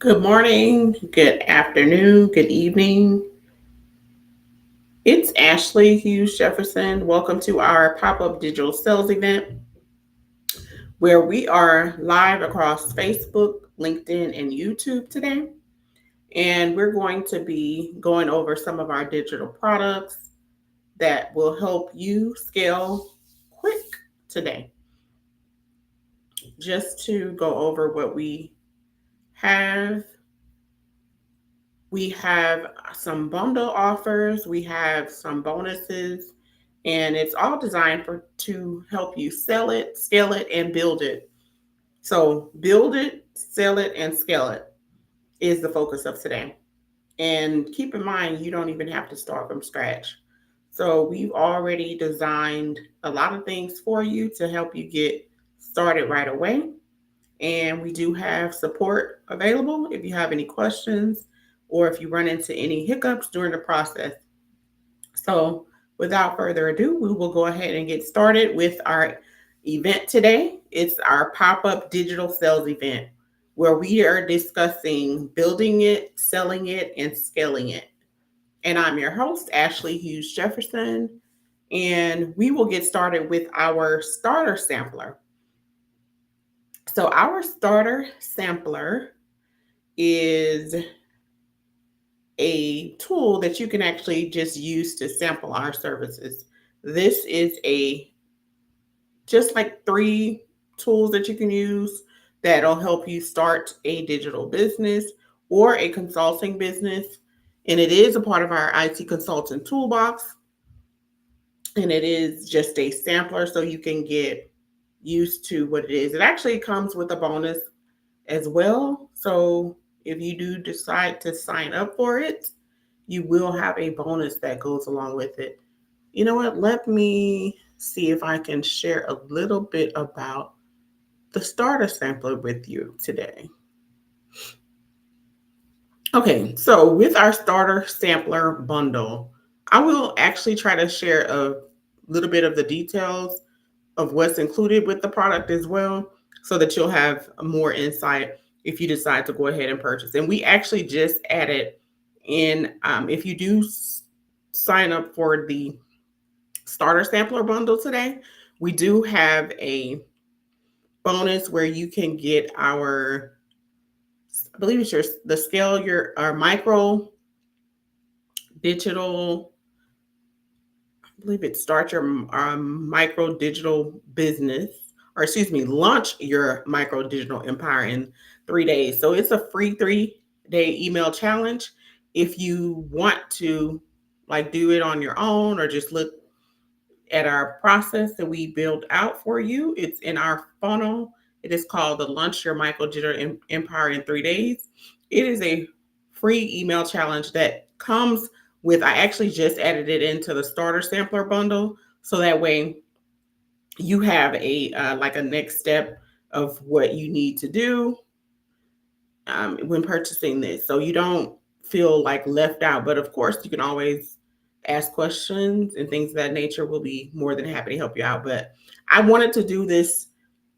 Good morning, good afternoon, good evening. It's Ashley Hughes-Jefferson. Welcome to our pop-up digital sales event where we are live across Facebook, LinkedIn, and YouTube today. And we're going to be going over some of our digital products that will help you scale quick today. Just to go over what have we have some bundle offers, we have some bonuses, and it's all designed to help you sell it, scale it, and build it. So build it, sell it, and scale it is the focus of today. And keep in mind, you don't even have to start from scratch. So we've already designed a lot of things for you to help you get started right away. And we do have support available if you have any questions or if you run into any hiccups during the process. So, without further ado, we will go ahead and get started with our event today. It's our pop up digital sales event where we are discussing building it, selling it, and scaling it. And I'm your host, Ashley Hughes Jefferson. And we will get started with our starter sampler. So, our starter sampler is a tool that you can actually just use to sample our services. This is just like 3 tools that you can use that'll help you start a digital business or a consulting business. And it is a part of our IT consultant toolbox. And it is just a sampler so you can get used to what it is. It actually comes with a bonus as well. So if you do decide to sign up for it, you will have a bonus that goes along with it. You know what? Let me see if I can share a little bit about the starter sampler with you today. Okay, so with our starter sampler bundle, I will actually try to share a little bit of the details of what's included with the product as well, so that you'll have more insight if you decide to go ahead and purchase. And we actually just added in, if you do sign up for the starter sampler bundle today, we do have a bonus where you can get I believe it's the scale our micro digital. I believe it starts your micro digital business, or excuse me, launch your micro digital empire in 3 days. So it's a free 3-day email challenge. If you want to like do it on your own or just look at our process that we build out for you, it's in our funnel. It is called the Launch Your Micro Digital Empire in 3 days. It is a free email challenge that comes with, I actually just added it into the starter sampler bundle. So that way you have like a next step of what you need to do when purchasing this. So you don't feel like left out. But of course, you can always ask questions and things of that nature. We'll be more than happy to help you out. But I wanted to do this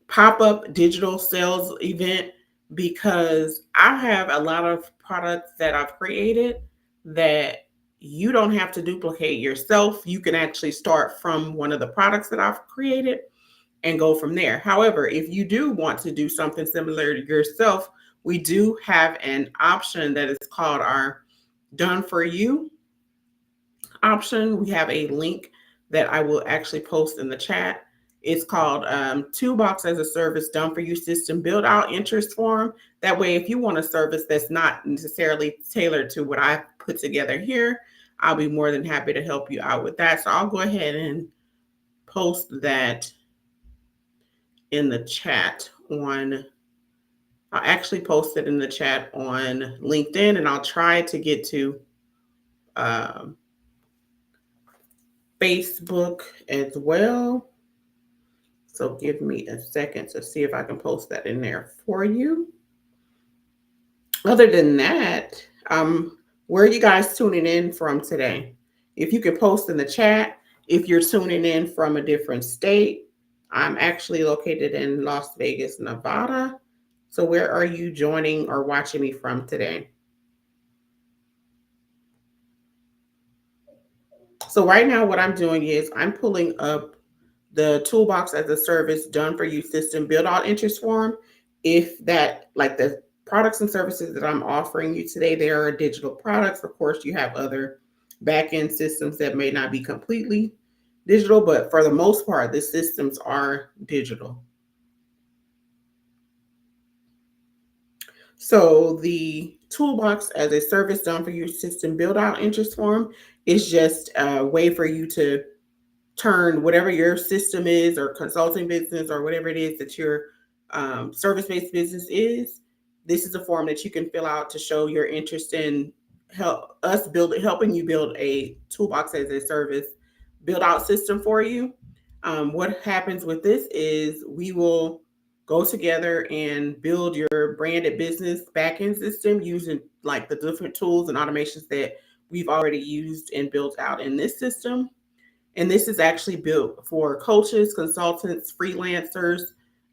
pop-up digital sales event because I have a lot of products that I've created that you don't have to duplicate yourself. You can actually start from one of the products that I've created and go from there. However, if you do want to do something similar to yourself, we do have an option that is called our Done For You option. We have a link that I will actually post in the chat. It's called Toolbox as a Service Done For You System Build Out Interest Form. That way, if you want a service that's not necessarily tailored to what I put together here, I'll be more than happy to help you out with that. So I'll go ahead and post that in the chat I'll actually post it in the chat on LinkedIn, and I'll try to get to Facebook as well. So give me a second to see if I can post that in there for you. Other than that, where are you guys tuning in from today? If you can post in the chat, if you're tuning in from a different state, I'm actually located in Las Vegas, Nevada. So where are you joining or watching me from today? So right now what I'm doing is I'm pulling up the Toolbox as a Service done for you system build out interest form. If that, like the products and services that I'm offering you today, they are digital products. Of course, you have other back end systems that may not be completely digital, but for the most part, the systems are digital. So the Toolbox as a Service done for you system build out interest form is just a way for you to turn whatever your system is or consulting business or whatever it is that your service-based business is. This is a form that you can fill out to show your interest in helping you build a Toolbox as a Service build out system for you. What happens with this is we will go together and build your branded business backend system using like the different tools and automations that we've already used and built out in this system. And this is actually built for coaches, consultants, freelancers,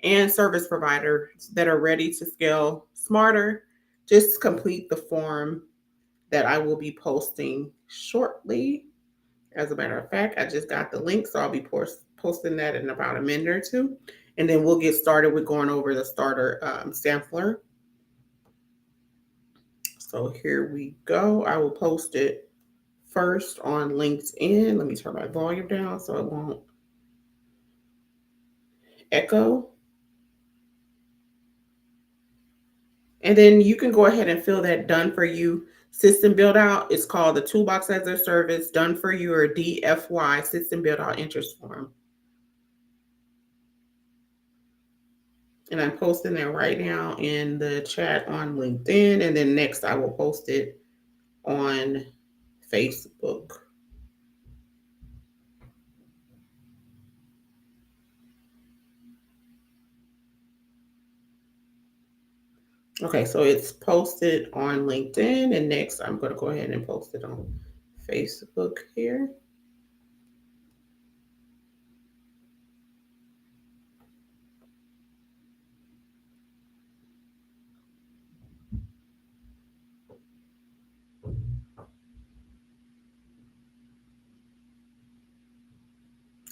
and service providers that are ready to scale smarter. Just complete the form that I will be posting shortly. As a matter of fact, I just got the link, so I'll be posting that in about a minute or two. And then we'll get started with going over the starter sampler. So here we go. I will post it first on LinkedIn. Let me turn my volume down so it won't echo. And then you can go ahead and fill that done for you system build out. It's called the Toolbox as a Service done for you, or DFY system build out interest form. And I'm posting that right now in the chat on LinkedIn. And then next I will post it on Facebook. Okay, so it's posted on LinkedIn, and next I'm going to go ahead and post it on Facebook here.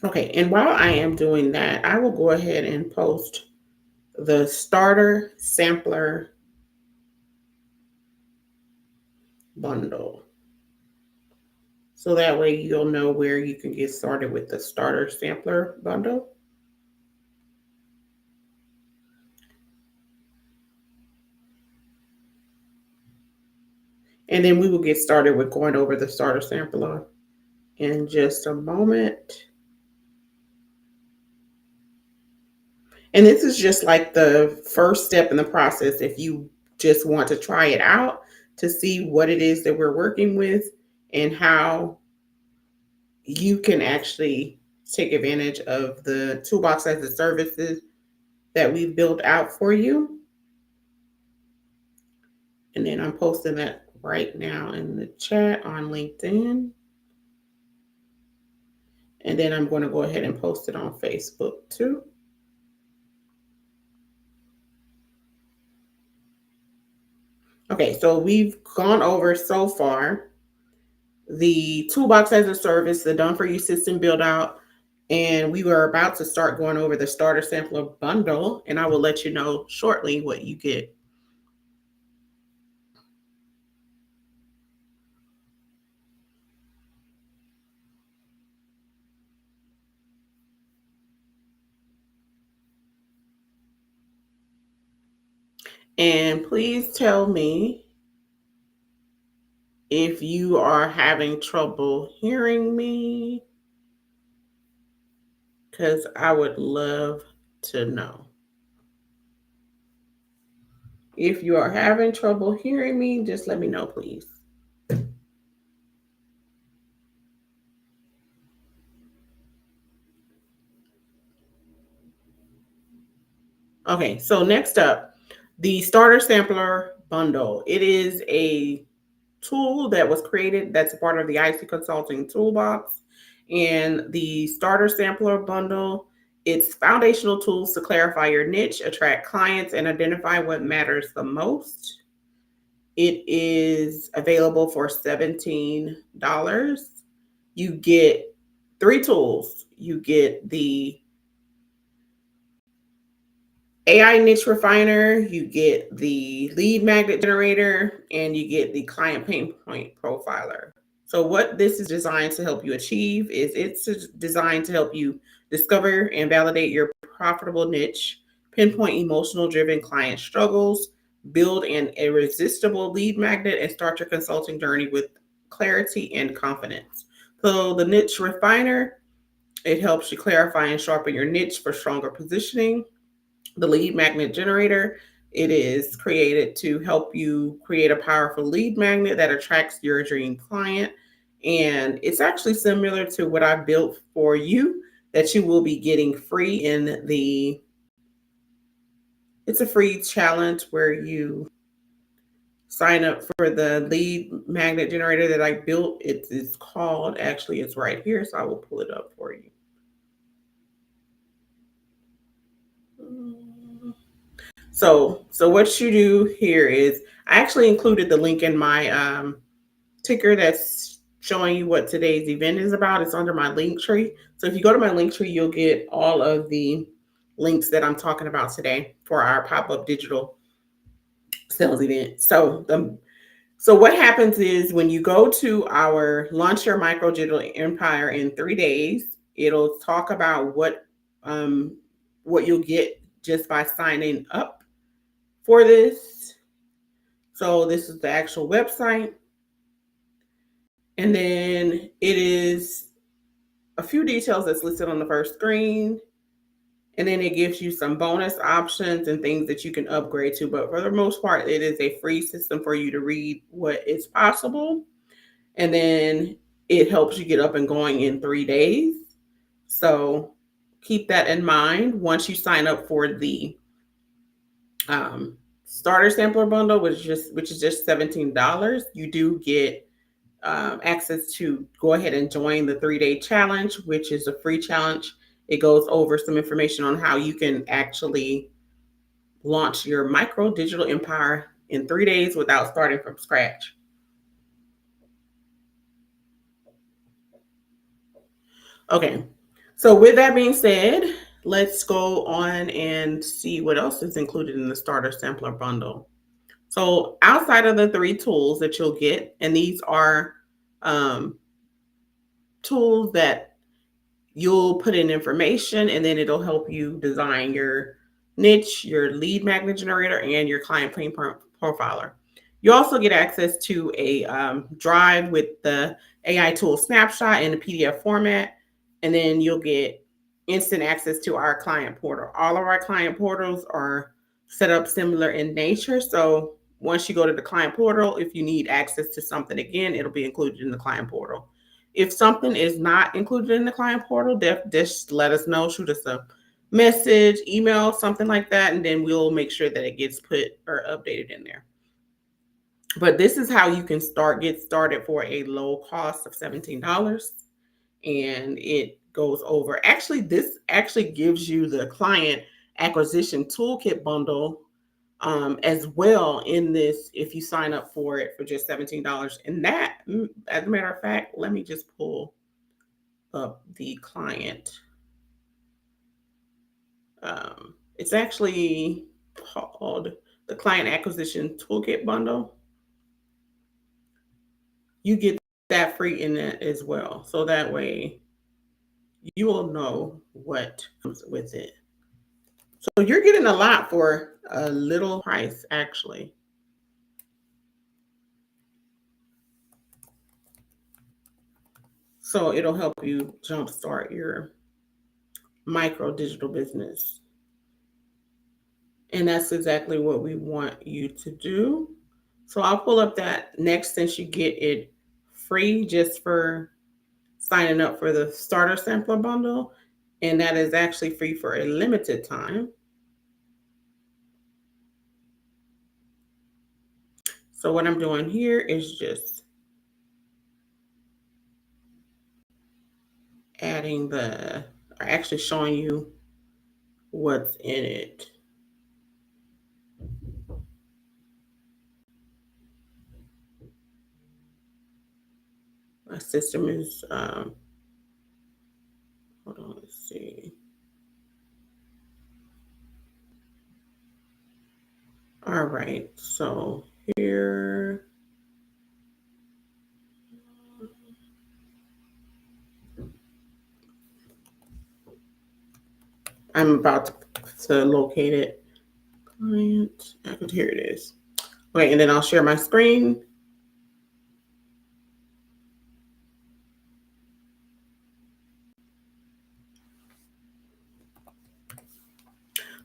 Okay, and while I am doing that, I will go ahead and post the starter sampler bundle. So that way you'll know where you can get started with the starter sampler bundle. And then we will get started with going over the starter sampler in just a moment. And this is just like the first step in the process. If you just want to try it out to see what it is that we're working with and how you can actually take advantage of the Toolbox as a Services that we've built out for you. And then I'm posting that right now in the chat on LinkedIn. And then I'm going to go ahead and post it on Facebook too. Okay, so we've gone over so far the Toolbox as a Service, the done for you system build out, and we were about to start going over the starter sampler bundle, and I will let you know shortly what you get. And please tell me if you are having trouble hearing me, because I would love to know. If you are having trouble hearing me, just let me know, please. Okay, so next up, the starter sampler bundle. It is a tool that was created that's a part of the IT Consulting Toolbox. And the starter sampler bundle It's foundational tools to clarify your niche, attract clients, and identify what matters the most. It is available for $17. You get 3 tools. You get the AI niche refiner, you get the lead magnet generator, and you get the client pain point profiler. So what this is designed to help you achieve is it's designed to help you discover and validate your profitable niche, pinpoint emotional driven client struggles, build an irresistible lead magnet, and start your consulting journey with clarity and confidence. So the niche refiner, it helps you clarify and sharpen your niche for stronger positioning. The lead magnet generator, it is created to help you create a powerful lead magnet that attracts your dream client. And it's actually similar to what I built for you that you will be getting free in the, it's a free challenge where you sign up for the lead magnet generator that I built. It's called, actually, it's right here. So I will pull it up for you. So what you do here is I actually included the link in my ticker that's showing you what today's event is about. It's under my link tree. So if you go to my link tree, you'll get all of the links that I'm talking about today for our pop-up digital sales event. So what happens is when you go to our Launch Your Micro Digital Empire in 3 days, it'll talk about what you'll get just by signing up for this. So this is the actual website. And then it is a few details that's listed on the first screen. And then it gives you some bonus options and things that you can upgrade to. But for the most part, it is a free system for you to read what is possible. And then it helps you get up and going in 3 days. So keep that in mind. Once you sign up for the starter sampler bundle, which is just $17, you do get access to go ahead and join the 3-day challenge, which is a free challenge. It goes over some information on how you can actually launch your micro digital empire in 3 days without starting from scratch. Okay, so with that being said, let's go on and see what else is included in the starter sampler bundle. So outside of the 3 tools that you'll get, and these are tools that you'll put in information and then it'll help you design your niche, your lead magnet generator, and your client pain profiler. You also get access to a drive with the AI tool snapshot in a PDF format, and then you'll get instant access to our client portal. All of our client portals are set up similar in nature. So once you go to the client portal, if you need access to something again, it'll be included in the client portal. If something is not included in the client portal, just let us know, shoot us a message, email, something like that, and then we'll make sure that it gets put or updated in there. But this is how you can get started for a low cost of $17. And it goes over, actually, this actually gives you the client acquisition toolkit bundle as well in this if you sign up for it for just $17. And that, as a matter of fact, let me just pull up the client. It's actually called the Client Acquisition Toolkit bundle. You get that free in it as well. So that way you will know what comes with it. So you're getting a lot for a little price, actually. So it'll help you jumpstart your micro digital business. And that's exactly what we want you to do. So I'll pull up that next since you get it free just for signing up for the starter sampler bundle. And that is actually free for a limited time. So what I'm doing here is just adding actually showing you what's in it. My system is, hold on, let's see. All right, so here, I'm about to locate it. Client, here it is. Okay, and then I'll share my screen.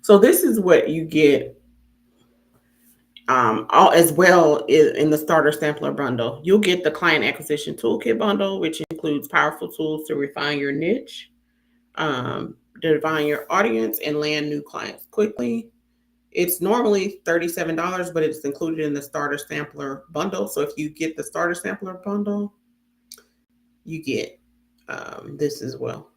So this is what you get all as well in the starter sampler bundle. You'll get the client acquisition toolkit bundle, which includes powerful tools to refine your niche, define your audience, and land new clients quickly. It's normally $37, but it's included in the starter sampler bundle. So if you get the starter sampler bundle, you get this as well.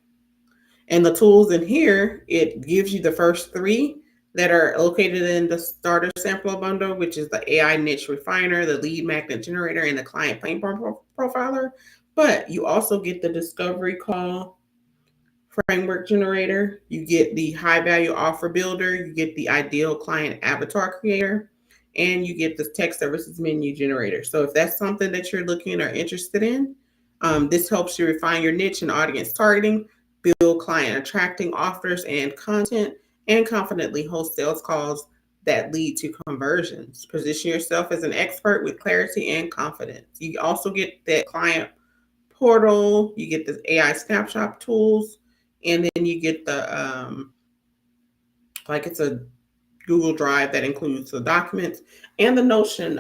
And the tools in here, it gives you the first three that are located in the starter sampler bundle, which is the AI niche refiner, the lead magnet generator, and the client pain profiler. But you also get the discovery call framework generator, you get the high value offer builder, you get the ideal client avatar creator, and you get the tech services menu generator. So if that's something that you're looking or interested in, this helps you refine your niche and audience targeting, build client attracting offers and content, and confidently host sales calls that lead to conversions. Position yourself as an expert with clarity and confidence. You also get that client portal, you get the AI snapshot tools, and then you get the like it's a Google Drive that includes the documents and the Notion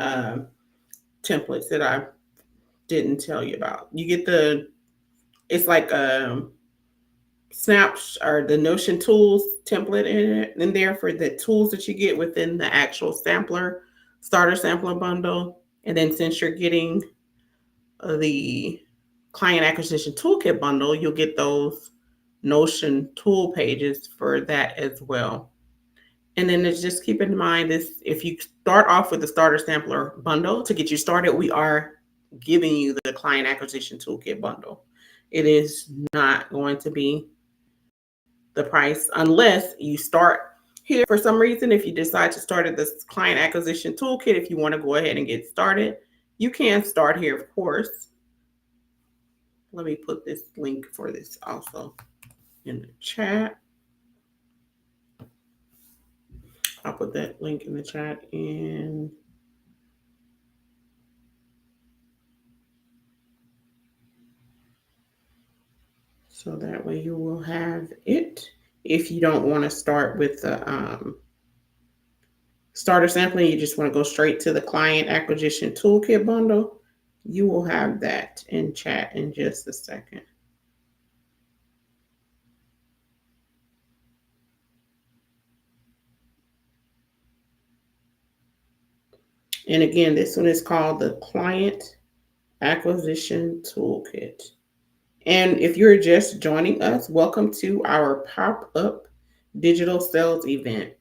templates that I didn't tell you about. You get it's like snaps or the Notion tools template in there for the tools that you get within the actual starter sampler bundle. And then since you're getting the client acquisition toolkit bundle, you'll get those Notion tool pages for that as well. And then just keep in mind this, if you start off with the starter sampler bundle to get you started, we are giving you the client acquisition toolkit bundle. It is not going to be the price unless you start here for some reason. If you decide to start at this client acquisition toolkit, if you want to go ahead and get started, you can start here, of course. Let me put this link for this also in the chat. I'll put that link in the chat and so that way you will have it. If you don't want to start with the starter sampling, you just want to go straight to the client acquisition toolkit bundle, you will have that in chat in just a second. And again, this one is called the Client Acquisition Toolkit. And if you're just joining us, welcome to our pop-up digital sales event.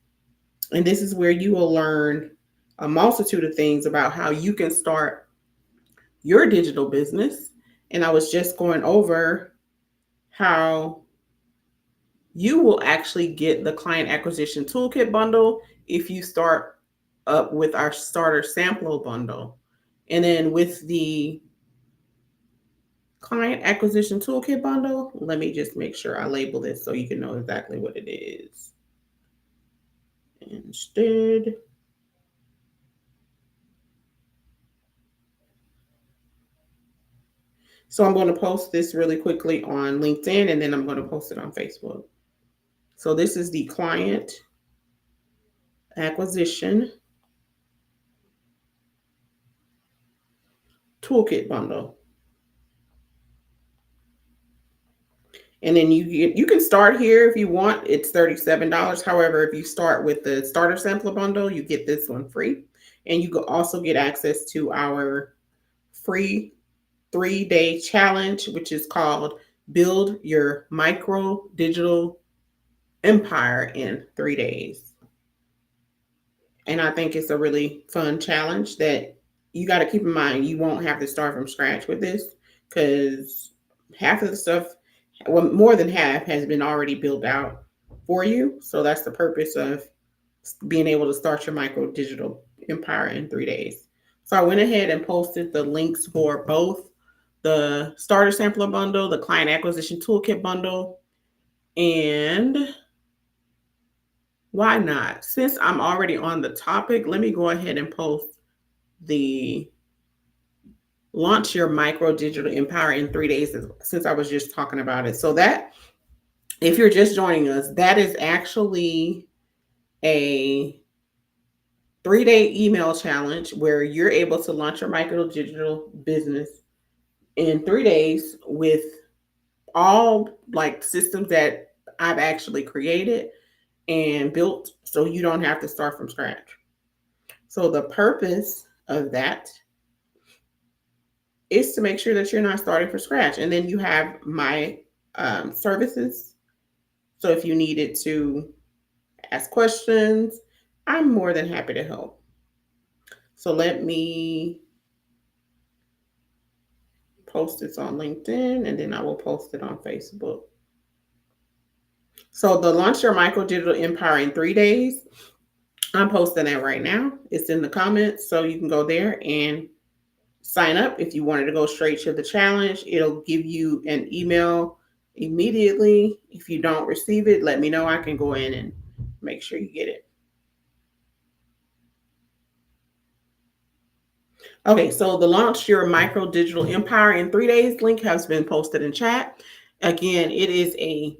And this is where you will learn a multitude of things about how you can start your digital business. And I was just going over how you will actually get the client acquisition toolkit bundle if you start up with our starter sampler bundle. And then with the client acquisition toolkit bundle, let me just make sure I label this so you can know exactly what it is. Instead, so I'm going to post this really quickly on LinkedIn and then I'm going to post it on Facebook. So this is the client acquisition toolkit bundle. And then you can start here if you want. It's $37. However, if you start with the starter sampler bundle, you get this one free. And you can also get access to our free 3-day challenge, which is called Build Your Micro Digital empire in 3 days. And I think it's a really fun challenge that you got to keep in mind. You won't have to start from scratch with this because half of the stuff, well, more than half, has been already built out for you. So that's the purpose of being able to start your micro digital empire in 3 days. So I went ahead and posted the links for both the starter sampler bundle, the client acquisition toolkit bundle, and why not? Since I'm already on the topic, let me go ahead and post the launch your micro digital empire in 3 days, since I was just talking about it. So that, if you're just joining us, that is actually a 3-day email challenge where you're able to launch your micro digital business in 3 days with all like systems that I've actually created and built, so you don't have to start from scratch. So the purpose of that is to make sure that you're not starting from scratch. And then you have my services. So if you needed to ask questions, I'm more than happy to help. So let me post this on LinkedIn, and then I will post it on Facebook. So the launch your micro digital empire in 3 days, I'm posting that right now. It's in the comments, so you can go there and sign up. If you wanted to go straight to the challenge, it'll give you an email immediately. If you don't receive it, let me know. I can go in and make sure you get it. Okay, so the launch your micro digital empire in 3 days link has been posted in chat. Again, it is a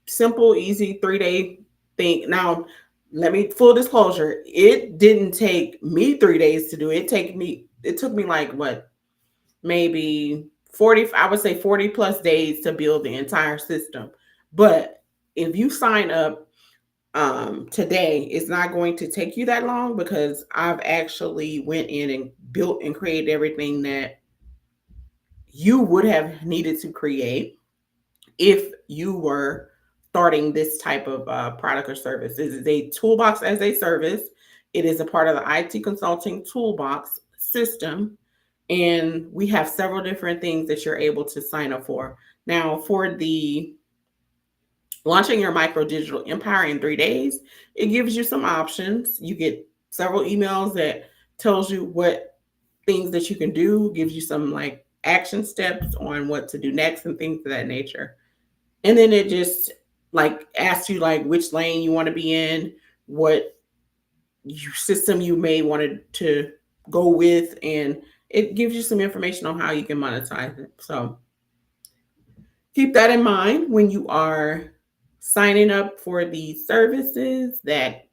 simple, easy 3-day thing. Now, let me, full disclosure, it didn't take me 3 days to do it. It took me like what, maybe 40, I would say 40 plus days to build the entire system. But if you sign up today, it's not going to take you that long because I've actually went in and built and created everything that you would have needed to create if you were starting this type of product or service. This is a toolbox as a service. It is a part of the IT consulting toolbox system. And we have several different things that you're able to sign up for. Now, for the launching your micro digital empire in 3 days, it gives you some options. You get several emails that tells you what things that you can do, gives you some like action steps on what to do next and things of that nature. And then it just like asks you like which lane you want to be in, what system you may want to go with, and it gives you some information on how you can monetize it. So keep that in mind when you are signing up for the services, that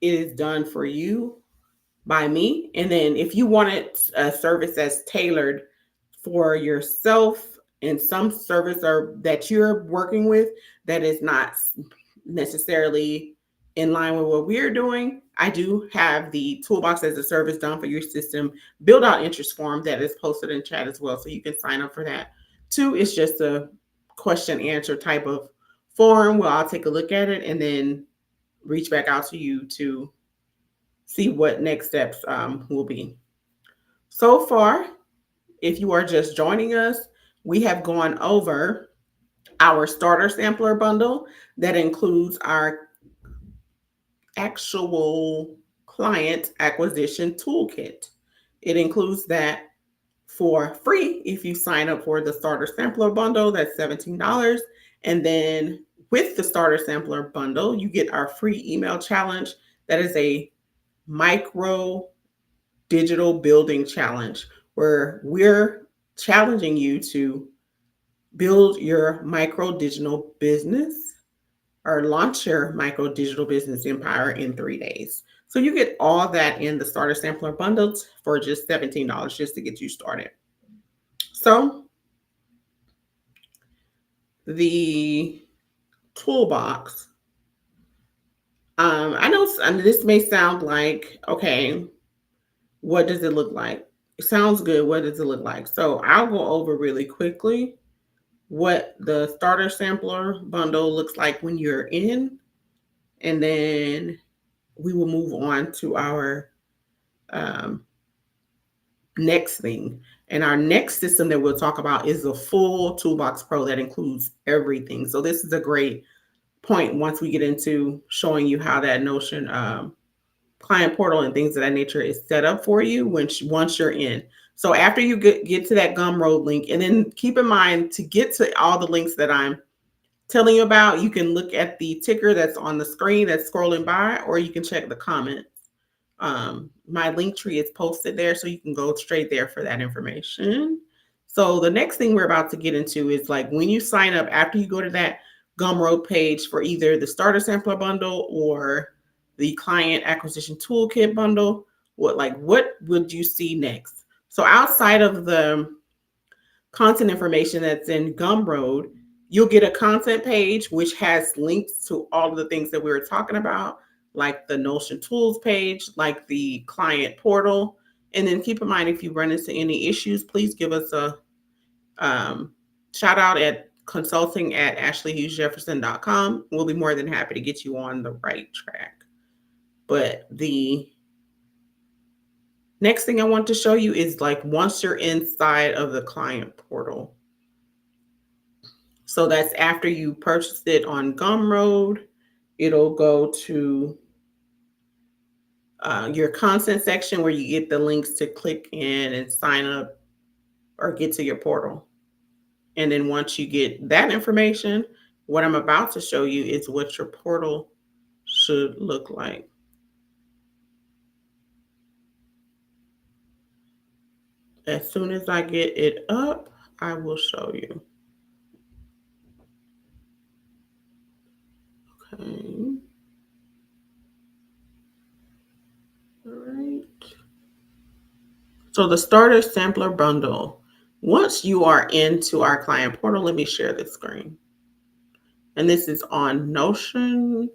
it is done for you by me. And then if you wanted a service that's tailored for yourself and some service or that you're working with that is not necessarily in line with what we're doing, I do have the toolbox as a service done for your system build out interest form that is posted in chat as well. So you can sign up for that too. It's just a question answer type of form where I'll take a look at it and then reach back out to you to see what next steps will be. So far, if you are just joining us, we have gone over our starter sampler bundle that includes our actual client acquisition toolkit. It includes that for free if you sign up for the starter sampler bundle. That's $17. And then with the starter sampler bundle, you get our free email challenge. That is a micro digital building challenge where we're challenging you to build your micro digital business or launch your micro digital business empire in 3 days. So you get all that in the starter sampler bundles for just $17 just to get you started. So the toolbox, I know this may sound like, okay, what does it look like? It sounds good. What does it look like? So I'll go over really quickly what the starter sampler bundle looks like when you're in, and then we will move on to our um, next thing. And our next system that we'll talk about is the full Toolbox Pro that includes everything. So this is a great point once we get into showing you how that Notion client portal and things of that nature is set up for you once you're in. So after you get to that Gumroad link, and then keep in mind to get to all the links that I'm telling you about, you can look at the ticker that's on the screen that's scrolling by, or you can check the comments. My link tree is posted there, so you can go straight there for that information. So the next thing we're about to get into is like when you sign up, after you go to that Gumroad page for either the starter sampler bundle or the client acquisition toolkit bundle, what would you see next? So outside of the content information that's in Gumroad, you'll get a content page which has links to all of the things that we were talking about, like the Notion tools page, like the client portal. And then keep in mind, if you run into any issues, please give us a shout out at consulting@ashleyhughesjefferson.com. We'll be more than happy to get you on the right track. But the next thing I want to show you is like once you're inside of the client portal. So that's after you purchased it on Gumroad, it'll go to your content section where you get the links to click in and sign up or get to your portal. And then once you get that information, what I'm about to show you is what your portal should look like. As soon as I get it up, I will show you. Okay. All right. So the starter sampler bundle. Once you are into our client portal, let me share the screen. And this is on Notion.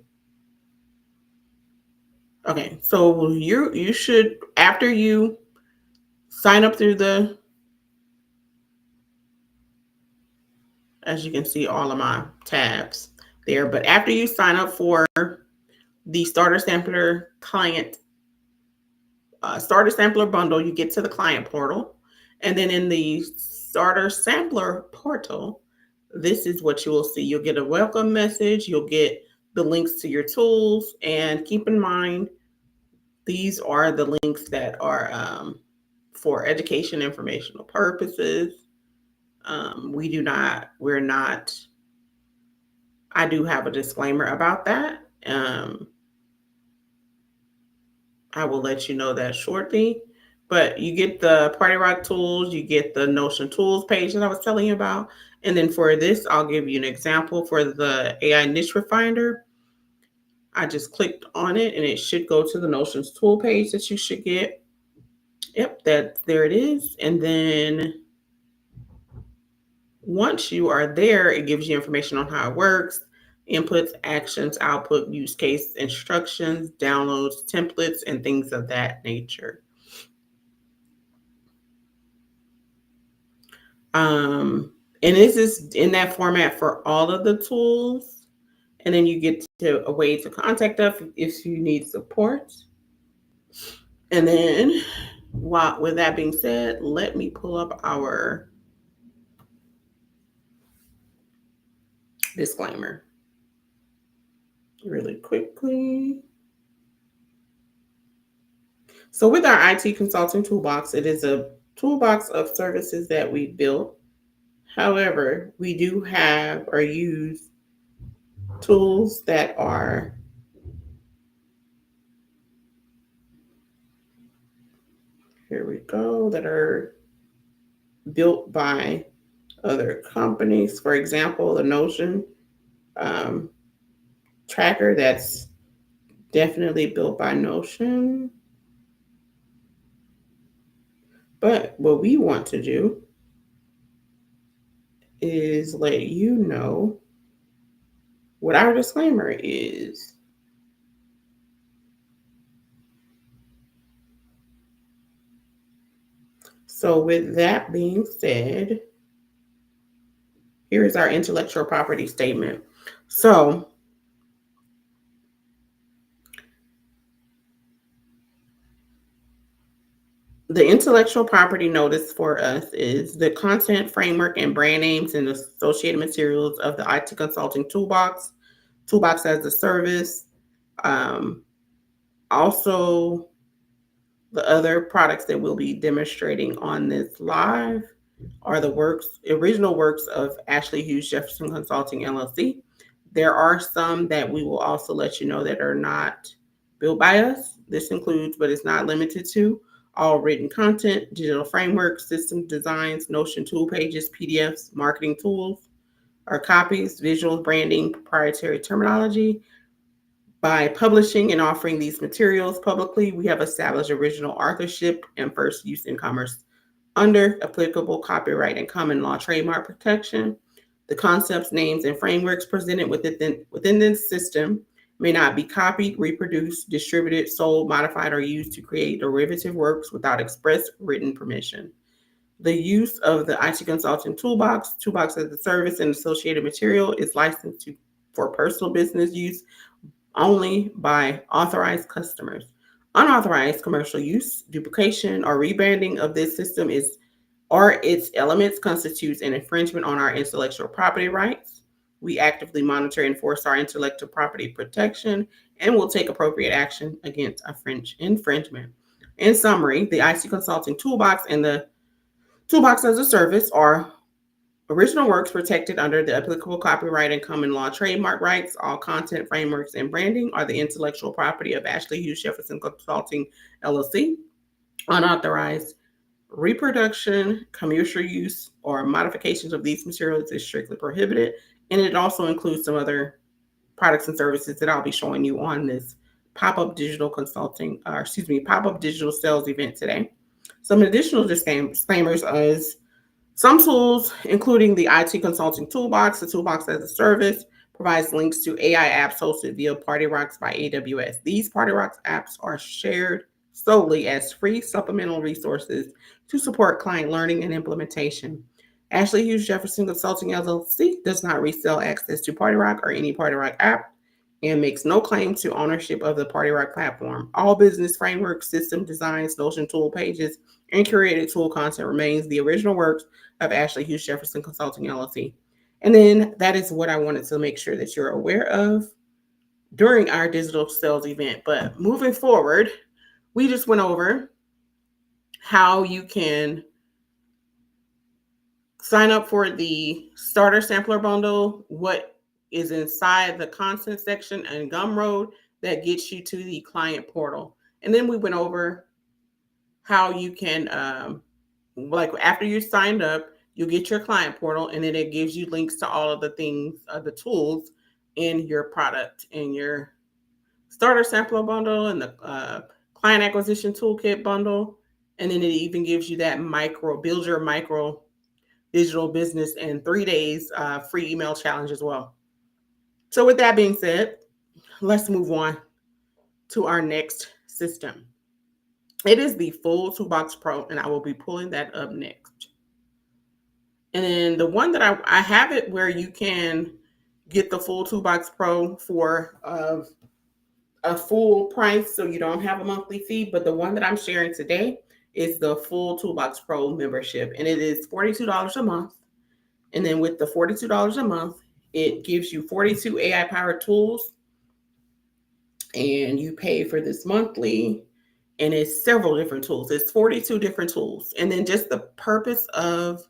Okay, so you should, after you sign up through the, as you can see all of my tabs there, but after you sign up for the starter sampler starter sampler bundle, you get to the client portal. And then in the starter sampler portal, this is what you will see. You'll get a welcome message. You'll get the links to your tools. And keep in mind, these are the links that are for education informational purposes. We're not, I do have a disclaimer about that. I will let you know that shortly. But you get the Party Rock tools, you get the Notion tools page that I was telling you about. And then for this, I'll give you an example for the AI niche finder. I just clicked on it and it should go to the Notion's tool page that you should get. Yep, there it is. And then once you are there, it gives you information on how it works, inputs, actions, output, use case instructions, downloads, templates, and things of that nature. And this is in that format for all of the tools. And then you get to a way to contact us if you need support. And then, with that being said, let me pull up our disclaimer really quickly. So with our IT consulting toolbox, it is a toolbox of services that we built. However, we do have or use tools that are that are built by other companies. For example, the Notion tracker, that's definitely built by Notion. But what we want to do is let you know what our disclaimer is. So with that being said, here is our intellectual property statement. So the intellectual property notice for us is the content framework and brand names and associated materials of the IT consulting toolbox, toolbox as a service. Also, the other products that we'll be demonstrating on this live are the original works of Ashley Hughes-Jefferson Consulting LLC. There are some that we will also let you know that are not built by us. This includes, but is not limited to, all written content, digital frameworks, system designs, Notion tool pages, PDFs, marketing tools, or copies, visuals, branding, proprietary terminology. By publishing and offering these materials publicly, we have established original authorship and first use in commerce under applicable copyright and common law trademark protection. The concepts, names, and frameworks presented within this system may not be copied, reproduced, distributed, sold, modified, or used to create derivative works without express written permission. The use of the IT Consulting Toolbox, Toolbox as a service, and associated material is licensed for personal business use only by authorized customers. Unauthorized commercial use, duplication, or rebranding of this system or its elements constitutes an infringement on our intellectual property rights. We actively monitor and enforce our intellectual property protection and will take appropriate action against infringement. In summary, the IT Consulting Toolbox and the Toolbox as a Service are original works protected under the applicable copyright and common law trademark rights. All content, frameworks, and branding are the intellectual property of Ashley Hughes-Jefferson Consulting LLC. Unauthorized reproduction, commercial use, or modifications of these materials is strictly prohibited. And it also includes some other products and services that I'll be showing you on this pop-up digital pop-up digital sales event today. Some additional disclaimers is some tools, including the IT Consulting Toolbox, the Toolbox as a Service, provides links to AI apps hosted via PartyRocks by AWS. These PartyRocks apps are shared solely as free supplemental resources to support client learning and implementation. Ashley Hughes-Jefferson Consulting LLC does not resell access to PartyRock or any PartyRock app and makes no claim to ownership of the PartyRock platform. All business frameworks, system designs, Notion tool pages, and curated tool content remains the original works of Ashley Hughes-Jefferson Consulting LLC. And then that is what I wanted to make sure that you're aware of during our digital sales event. But moving forward, we just went over how you can sign up for the starter sampler bundle, what is inside the content section and Gumroad that gets you to the client portal. And then we went over how you can, like after you signed up, you'll get your client portal and then it gives you links to all of the things, the tools in your product and your starter sampler bundle and the client acquisition toolkit bundle. And then it even gives you that build your micro digital business in 3 days free email challenge as well. So with that being said, let's move on to our next system. It is the full Toolbox Pro, and I will be pulling that up next. And then the one that I have it where you can get the full Toolbox Pro for a full price, so you don't have a monthly fee. But the one that I'm sharing today is the full Toolbox Pro membership, and it is $42 a month. And then with the $42 a month, it gives you 42 AI-powered tools, and you pay for this monthly, and it's several different tools. It's 42 different tools. And then just the purpose of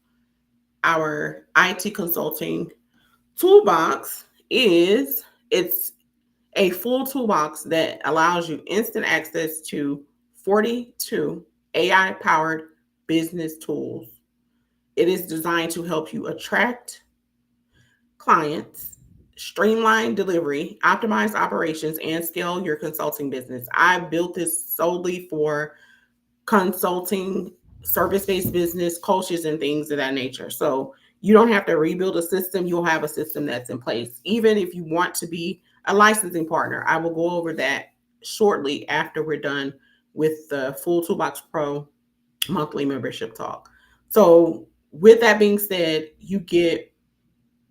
our IT consulting toolbox is it's a full toolbox that allows you instant access to 42 AI-powered business tools. It is designed to help you attract clients, streamline delivery, optimize operations, and scale your consulting business. I built this solely for consulting, service-based business, coaches, and things of that nature. So you don't have to rebuild a system. You'll have a system that's in place. Even if you want to be a licensing partner, I will go over that shortly after we're done with the full Toolbox Pro monthly membership talk. So with that being said, you get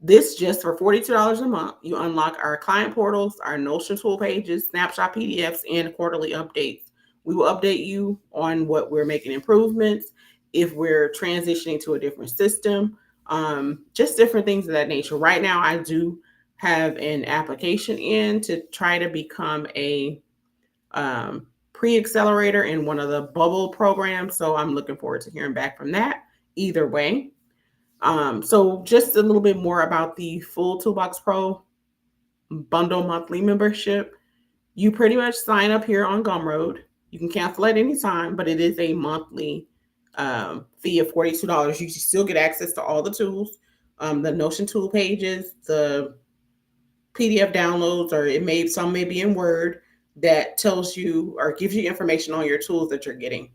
This just for $42 a month. You unlock our client portals, our Notion tool pages, snapshot PDFs, and quarterly updates. We will update you on what we're making improvements, if we're transitioning to a different system, just different things of that nature. Right now, I do have an application in to try to become a pre-accelerator in one of the bubble programs. So I'm looking forward to hearing back from that either way. So just a little bit more about the full Toolbox Pro bundle monthly membership. You pretty much sign up here on Gumroad. You can cancel at any time, but it is a monthly fee of $42. You still get access to all the tools, the Notion tool pages, the PDF downloads, or some may be in Word that tells you or gives you information on your tools that you're getting.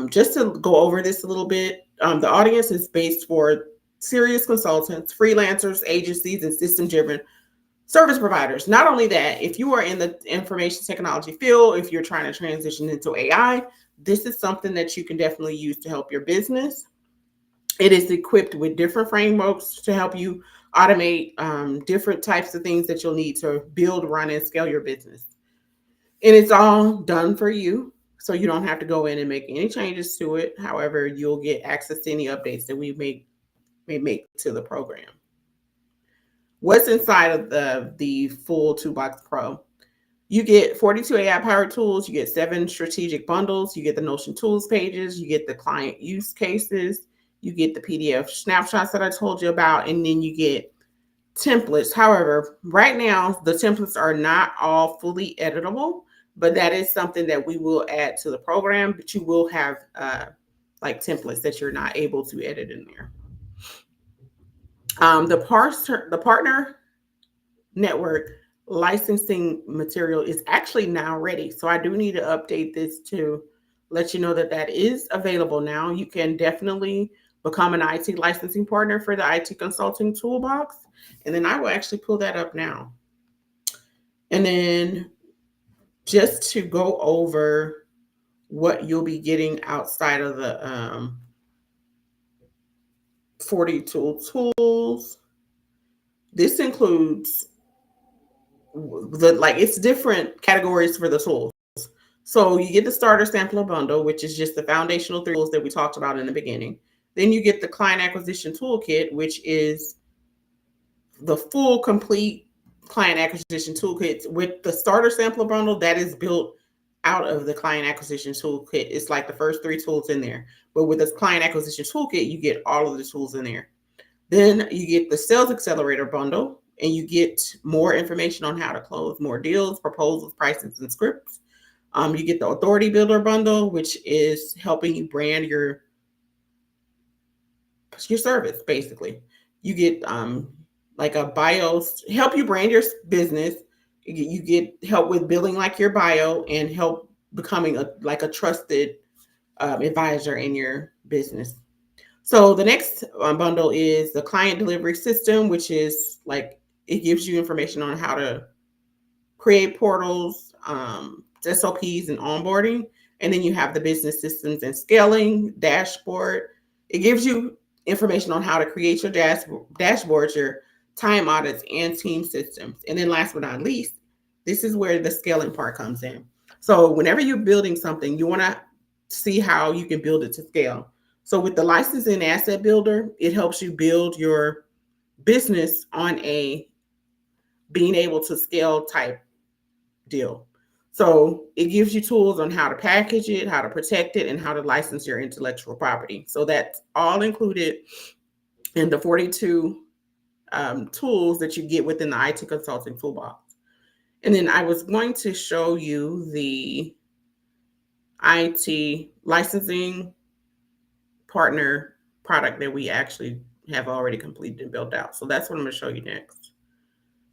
Just to go over this a little bit, the audience is based for serious consultants, freelancers, agencies, and system-driven service providers. Not only that, if you are in the information technology field, if you're trying to transition into AI, this is something that you can definitely use to help your business. It is equipped with different frameworks to help you automate different types of things that you'll need to build, run, and scale your business. And it's all done for you, so you don't have to go in and make any changes to it. However, you'll get access to any updates that we may make to the program. What's inside of the full Toolbox Pro? You get 42 AI-powered tools. You get 7 strategic bundles. You get the Notion tools pages. You get the client use cases. You get the PDF snapshots that I told you about, and then you get templates. However, right now, the templates are not all fully editable, but that is something that we will add to the program, but you will have like templates that you're not able to edit in there. The partner network licensing material is actually now ready. So I do need to update this to let you know that that is available now. You can definitely become an IT licensing partner for the IT consulting toolbox. And then I will actually pull that up now. And then just to go over what you'll be getting outside of the 42 tools, this includes it's different categories for the tools. So you get the starter sampler bundle, which is just the foundational tools that we talked about in the beginning. Then you get the client acquisition toolkit, which is the full complete client acquisition toolkit with the starter sampler bundle that is built out of the client acquisition toolkit. It's like the first 3 tools in there, but with this client acquisition toolkit, you get all of the tools in there. Then you get the sales accelerator bundle, and you get more information on how to close more deals, proposals, prices, and scripts. You get the authority builder bundle, which is helping you brand your service. Basically, you get like a bio, help you brand your business. You get help with building like your bio and help becoming a trusted advisor in your business. So the next bundle is the client delivery system, which is like it gives you information on how to create portals, SOPs, and onboarding. And then you have the business systems and scaling dashboard. It gives you information on how to create your dashboards, your time audits, and team systems. And then last but not least, this is where the scaling part comes in. So whenever you're building something, you want to see how you can build it to scale. So with the licensing asset builder, it helps you build your business on a being able to scale type deal. So it gives you tools on how to package it, how to protect it, and how to license your intellectual property. So that's all included in the 42 tools that you get within the IT consulting toolbox. And then I was going to show you the IT licensing partner product that we actually have already completed and built out. So that's what I'm going to show you next.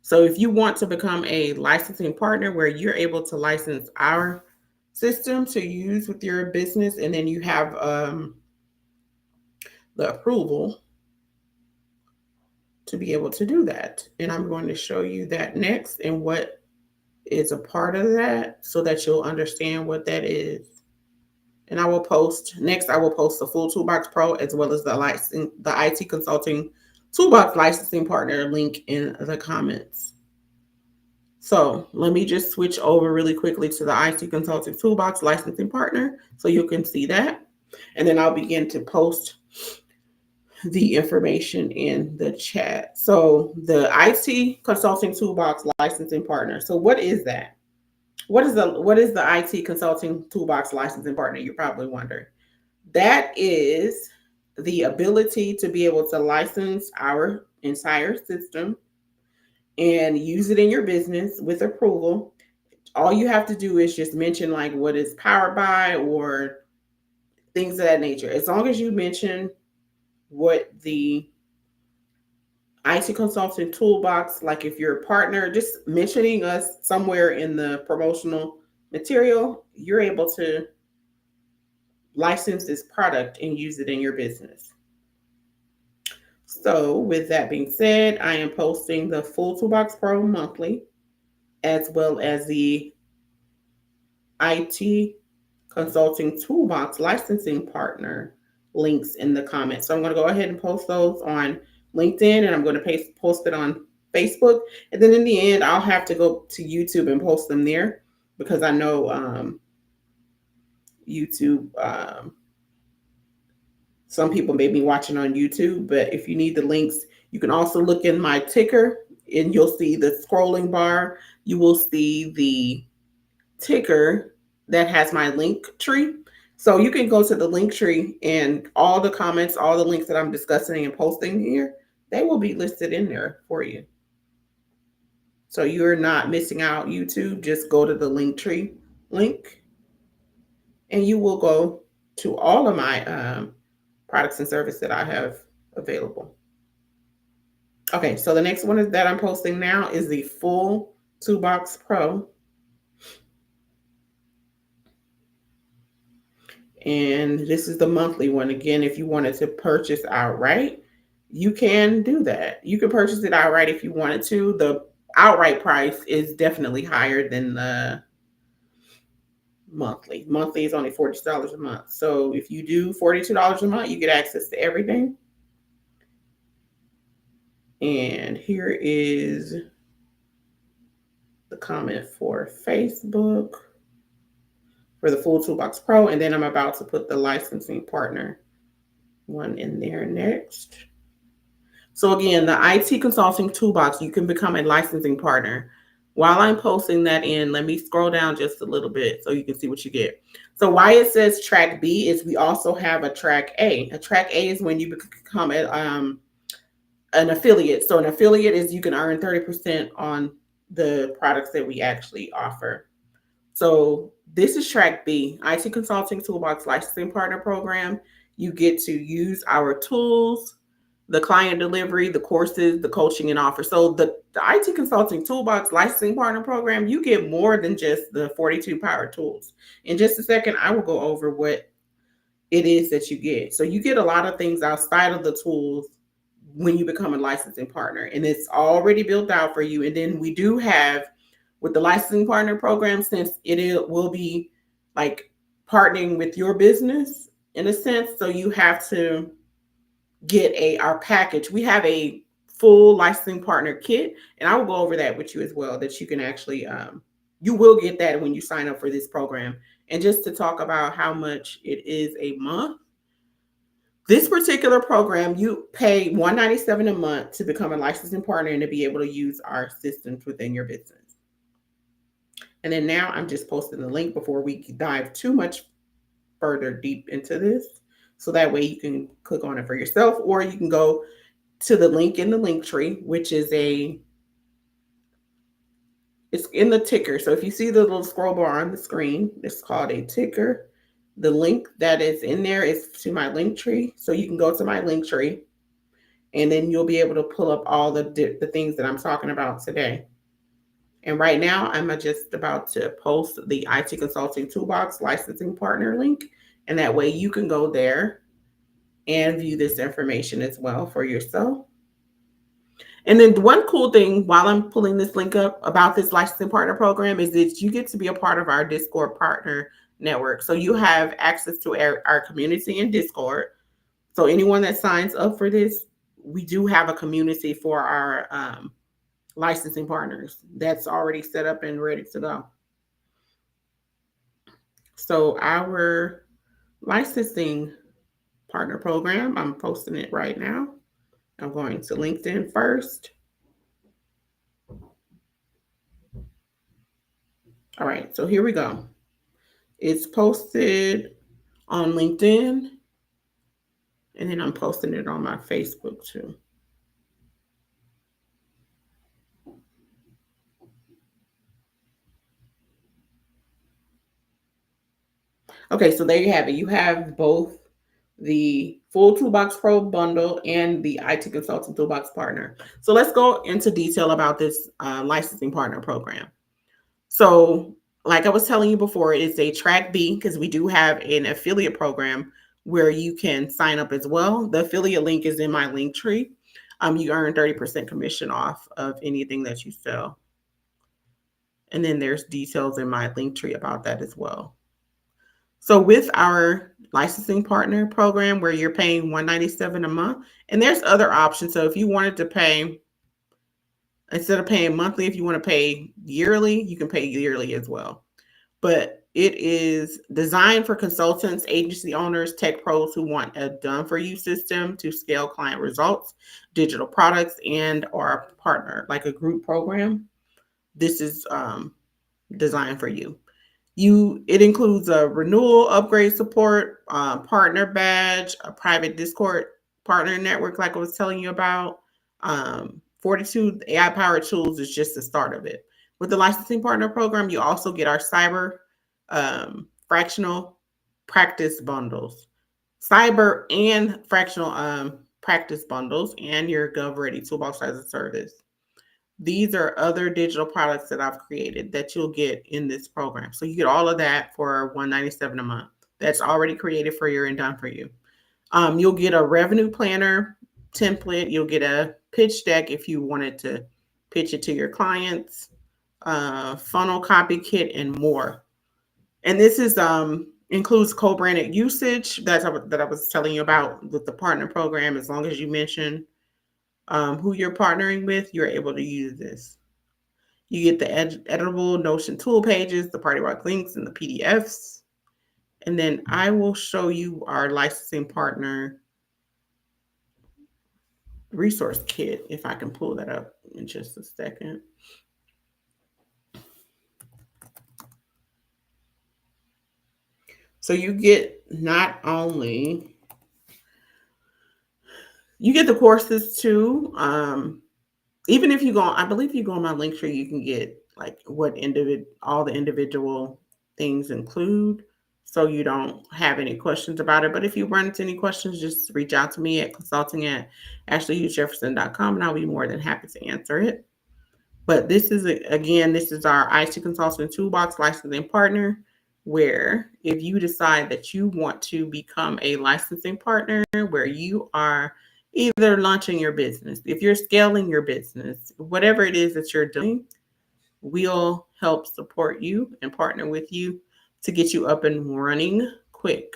So if you want to become a licensing partner where you're able to license our system to use with your business, and then you have the approval to be able to do that. And I'm going to show you that next and what is a part of that so that you'll understand what that is. And I will post the full Toolbox Pro as well as the IT consulting Toolbox licensing partner link in the comments. So let me just switch over really quickly to the IT Consulting Toolbox licensing partner so you can see that. And then I'll begin to post the information in the chat. So the IT Consulting Toolbox licensing partner. So what is that? What is the IT Consulting Toolbox licensing partner? You're probably wondering. That is the ability to be able to license our entire system and use it in your business with approval. All you have to do is just mention like what it's powered by or things of that nature. As long as you mention what the IT consultant toolbox, like if you're a partner, just mentioning us somewhere in the promotional material, you're able to license this product and use it in your business. So with that being said, I am posting the full Toolbox Pro monthly as well as the IT Consulting Toolbox licensing partner links in the comments. So I'm going to go ahead and post those on LinkedIn, and I'm going to post it on Facebook. And then in the end, I'll have to go to YouTube and post them there because I know YouTube, some people may be watching on YouTube, but if you need the links, you can also look in my ticker and you'll see the scrolling bar. You will see the ticker that has my link tree. So you can go to the link tree and all the comments, all the links that I'm discussing and posting here, they will be listed in there for you. So you're not missing out YouTube. Just go to the link tree link and you will go to all of my products and services that I have available. Okay, so the next one that I'm posting now is the full Toolbox Pro. And this is the monthly one. Again, if you wanted to purchase outright, you can do that. You can purchase it outright if you wanted to. The outright price is definitely higher than the monthly. Monthly is only $42 a month. So if you do $42 a month, you get access to everything. And here is the comment for Facebook for the full Toolbox Pro. And then I'm about to put the licensing partner one in there next. So again, the IT Consulting Toolbox, you can become a licensing partner. While I'm posting that in, let me scroll down just a little bit so you can see what you get. So why it says track B is we also have a track A. A track A is when you become an affiliate. So an affiliate is you can earn 30% on the products that we actually offer. So this is track B, IT Consulting Toolbox Licensing Partner Program. You get to use our tools, the client delivery, the courses, the coaching and offer. So the IT Consulting Toolbox Licensing Partner Program, you get more than just the 42 power tools. In just a second, I will go over what it is that you get. So you get a lot of things outside of the tools when you become a licensing partner, and it's already built out for you. And then we do have with the licensing partner program, since it will be like partnering with your business in a sense. So you have to get our package. We have a full licensing partner kit, and I will go over that with you as well, that you can actually, you will get that when you sign up for this program. And just to talk about how much it is a month, this particular program, you pay $197 a month to become a licensing partner and to be able to use our systems within your business. And then now I'm just posting the link before we dive too much further deep into this. So that way you can click on it for yourself, or you can go to the link in the link tree, which is it's in the ticker. So if you see the little scroll bar on the screen, it's called a ticker. The link that is in there is to my link tree. So you can go to my link tree and then you'll be able to pull up all the things that I'm talking about today. And right now, I'm just about to post the IT Consulting Toolbox Licensing Partner link. And that way you can go there and view this information as well for yourself. And then one cool thing while I'm pulling this link up about this licensing partner program is that you get to be a part of our Discord partner network. So you have access to our community in Discord. So anyone that signs up for this we do have a community for our licensing partners that's already set up and ready to go. So our licensing partner program, I'm posting it right now. I'm going to LinkedIn first. All right, so here we go. It's posted on LinkedIn, and then I'm posting it on my Facebook too. Okay, so there you have it. You have both the full Toolbox Pro bundle and the IT Consulting Toolbox Partner. So let's go into detail about this licensing partner program. So like I was telling you before, it's a track B because we do have an affiliate program where you can sign up as well. The affiliate link is in my link tree. You earn 30% commission off of anything that you sell. And then there's details in my link tree about that as well. So with our licensing partner program where you're paying $197 a month, and there's other options. So if you wanted to pay, instead of paying monthly, if you want to pay yearly, you can pay yearly as well. But it is designed for consultants, agency owners, tech pros who want a done-for-you system to scale client results, digital products, and or partner, like a group program. This is designed for you. It includes a renewal, upgrade support, partner badge, a private Discord partner network, like I was telling you about. 42 AI-powered tools is just the start of it. With the licensing partner program, you also get our cyber fractional practice bundles, cyber and fractional practice bundles, and your GovReady Toolbox as a Service. These are other digital products that I've created that you'll get in this program. So you get all of that for $197 a month. That's already created for you and done for you. You'll get a revenue planner template. You'll get a pitch deck if you wanted to pitch it to your clients, funnel copy kit, and more. And this is includes co-branded usage that I was telling you about with the partner program. As long as you mention who you're partnering with, you're able to use this. You get the editable Notion tool pages, the Party Rock links, and the PDFs. And then I will show you our licensing partner resource kit, if I can pull that up in just a second. So you get not only, you get the courses too. Even if you go, I believe you go on my link tree, you can get like what all the individual things include. So you don't have any questions about it. But if you run into any questions, just reach out to me at consulting@Hughes-Jefferson.com, and I'll be more than happy to answer it. But this is our IT Consulting Toolbox licensing partner, where if you decide that you want to become a licensing partner, where you are either launching your business, if you're scaling your business, whatever it is that you're doing, we'll help support you and partner with you to get you up and running quick.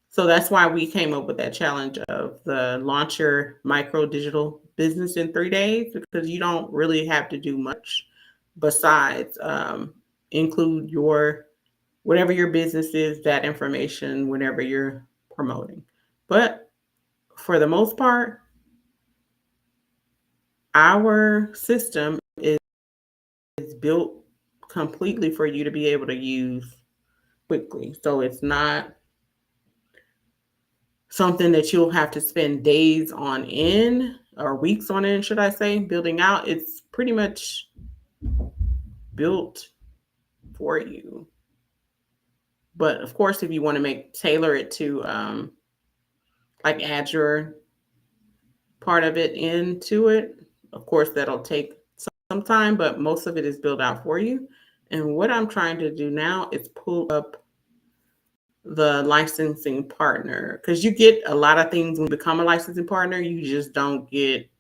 So that's why we came up with that challenge of the launch your micro digital business in 3 days, because you don't really have to do much besides include whatever your business is, that information whenever you're promoting. But for the most part, our system is built completely for you to be able to use quickly. So it's not something that you'll have to spend days on end, or weeks on end, should I say, building out. It's pretty much built for you. But of course, if you want to tailor it to like add your part of it into it, of course, that'll take some time, but most of it is built out for you. And what I'm trying to do now is pull up the licensing partner, because you get a lot of things when you become a licensing partner. You just don't get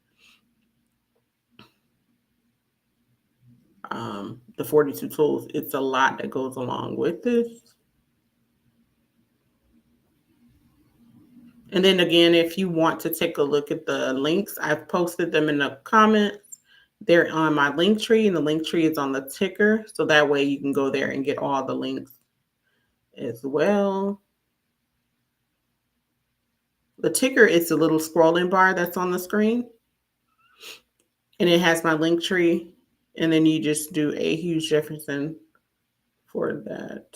the 42 tools. It's a lot that goes along with this. And then again, if you want to take a look at the links, I've posted them in the comments. They're on my link tree, and the link tree is on the ticker. So that way you can go there and get all the links as well. The ticker is the little scrolling bar that's on the screen. And it has my link tree. And then you just do a Hughes-Jefferson for that.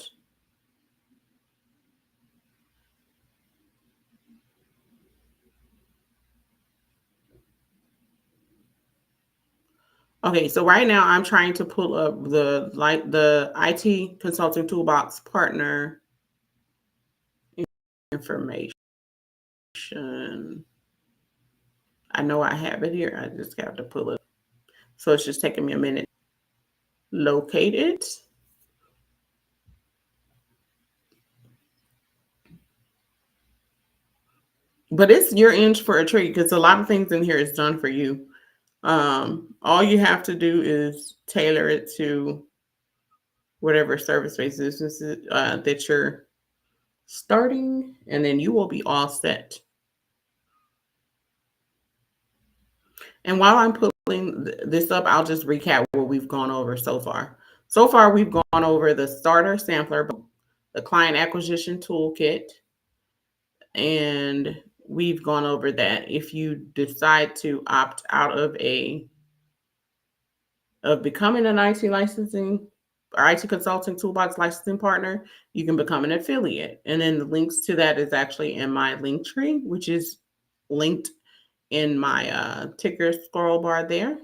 Okay, so right now I'm trying to pull up the IT Consulting Toolbox partner information. I know I have it here. I just have to pull it. So it's just taking me a minute. Locate it. But it's your inch for a treat because a lot of things in here is done for you. All you have to do is tailor it to whatever service-based business that you're starting, and then you will be all set. And while I'm pulling this up, I'll just recap what we've gone over so far. So far, we've gone over the starter sampler, the client acquisition toolkit, and we've gone over that. If you decide to opt out of becoming an IT licensing or IT consulting toolbox licensing partner, you can become an affiliate. And then the links to that is actually in my link tree, which is linked in my ticker scroll bar there.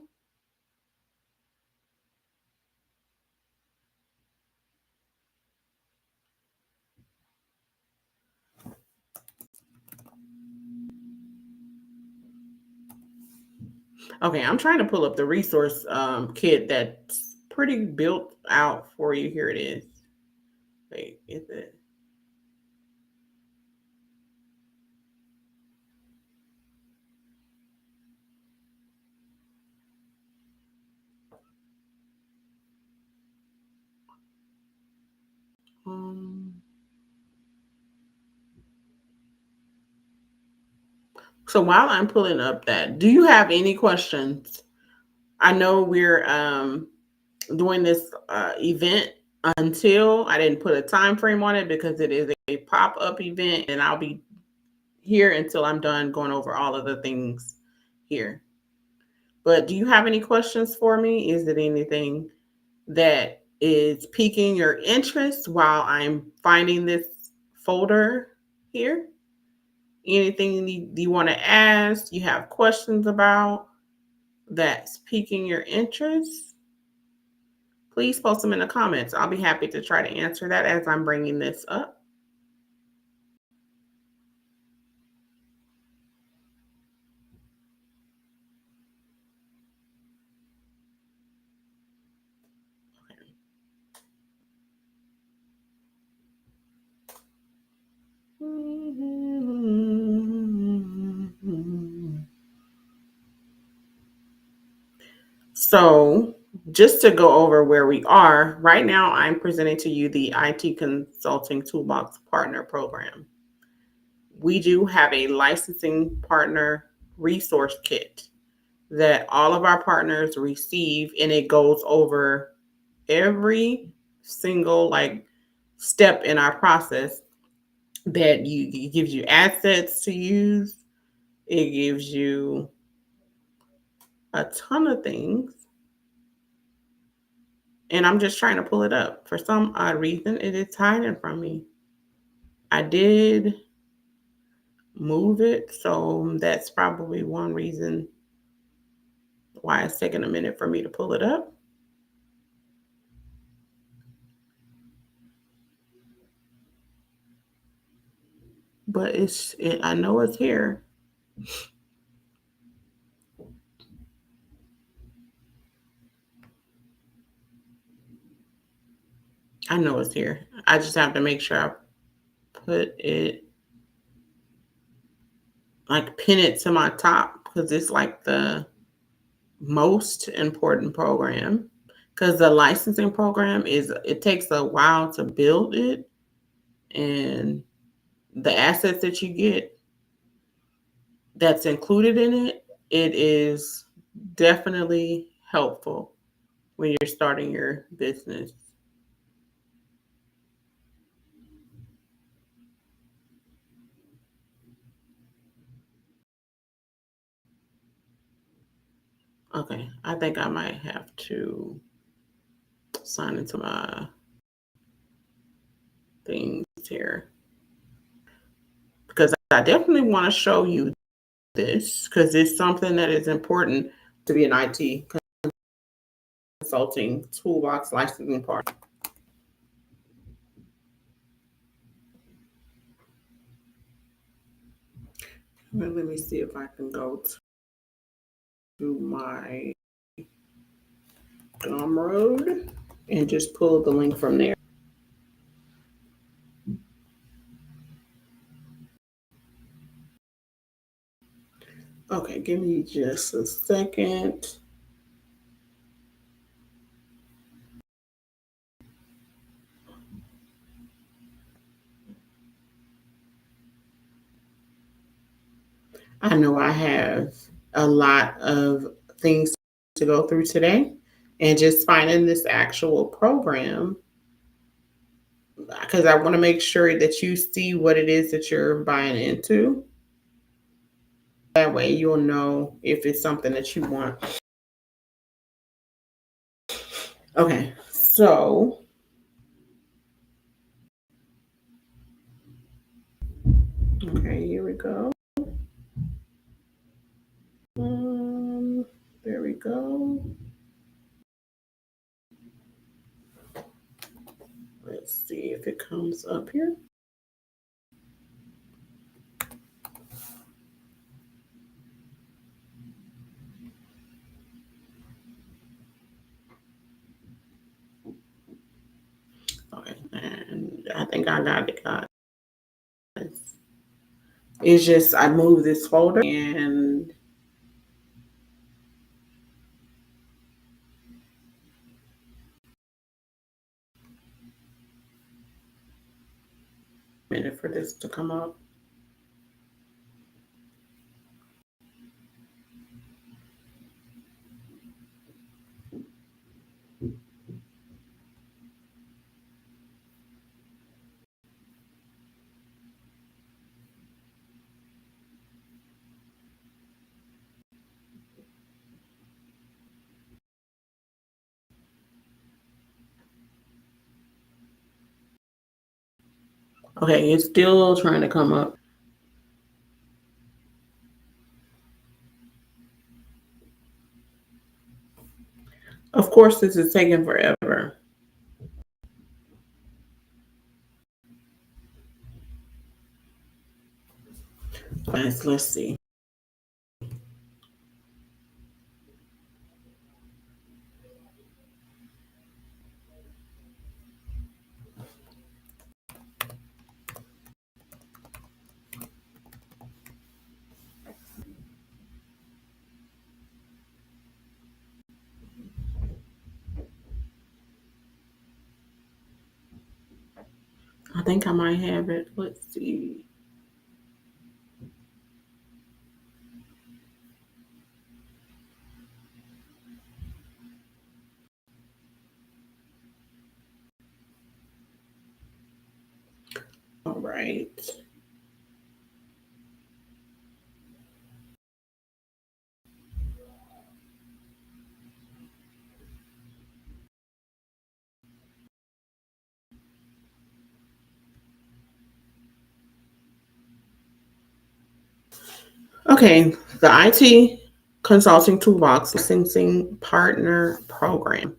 Okay, I'm trying to pull up the resource kit that's pretty built out for you. Here it is. Wait, is it? So while I'm pulling up that, do you have any questions? I know we're doing this event until I didn't put a time frame on it because it is a pop-up event, and I'll be here until I'm done going over all of the things here. But do you have any questions for me? Is it anything that is piquing your interest while I'm finding this folder here? Anything you want to ask, you have questions about that's piquing your interest? Please post them in the comments. I'll be happy to try to answer that as I'm bringing this up. So just to go over where we are, right now I'm presenting to you the IT Consulting Toolbox Partner Program. We do have a licensing partner resource kit that all of our partners receive, and it goes over every single step in our process that it gives you assets to use. It gives you a ton of things. And I'm just trying to pull it up. For some odd reason, it is hiding from me. I did move it, so that's probably one reason why it's taking a minute for me to pull it up. But I know it's here. I know it's here. I just have to make sure I put it, pin it to my top, because it's like the most important program. Because the licensing program it takes a while to build it, and the assets that you get that's included in it, it is definitely helpful when you're starting your business. Okay, I think I might have to sign into my things here because I definitely want to show you this because it's something that is important to be an IT consulting toolbox licensing partner. Well, let me see if I can go to my Gumroad and just pull the link from there. Okay, give me just a second. I know I have a lot of things to go through today, and just finding this actual program because I want to make sure that you see what it is that you're buying into. That way you'll know if it's something that you want. Okay, so okay, here we go. There we go. Let's see if it comes up here. Okay, and I think I got it, guys. It's just I moved this folder and a minute for this to come up. Okay, it's still trying to come up. Of course, this is taking forever. Let's see. I think I might have it. Let's see. All right. Okay, the IT Consulting Toolbox Licensing Partner Program.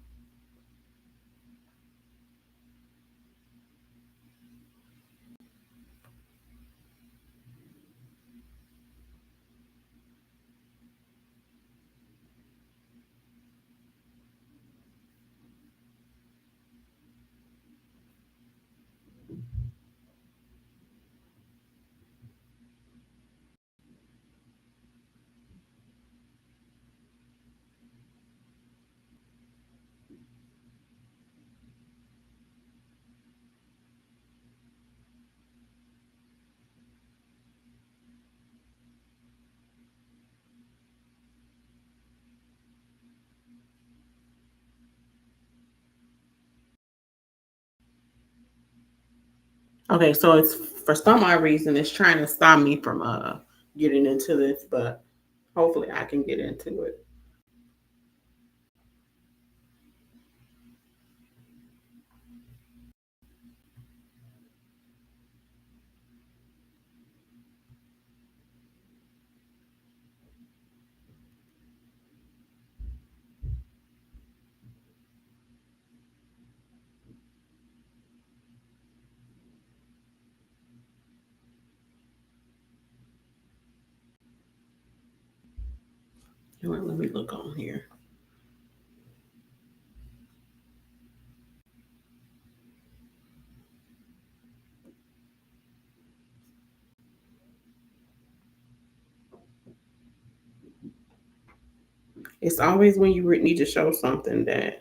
Okay, so it's for some odd reason it's trying to stop me from getting into this, but hopefully I can get into it. Let me look on here. It's always when you need to show something that.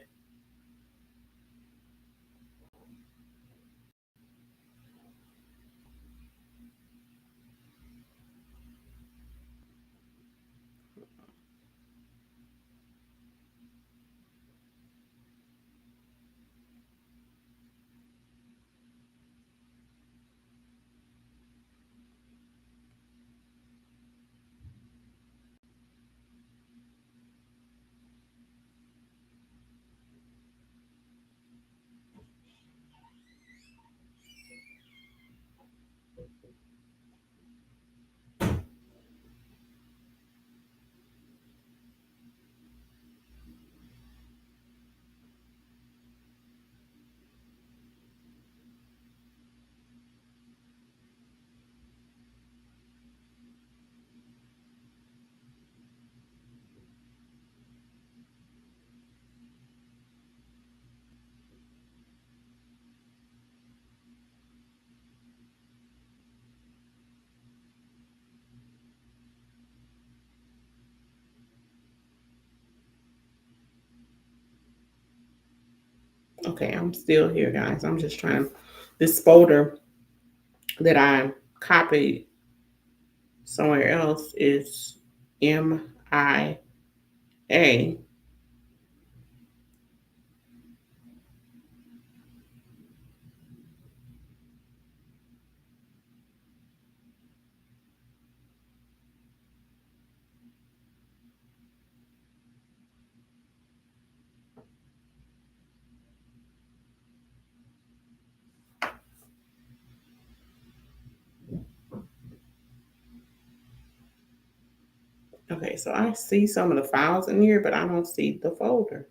Okay, I'm still here, guys. I'm just trying. This folder that I copied somewhere else is MIA. Okay, so I see some of the files in here, but I don't see the folder.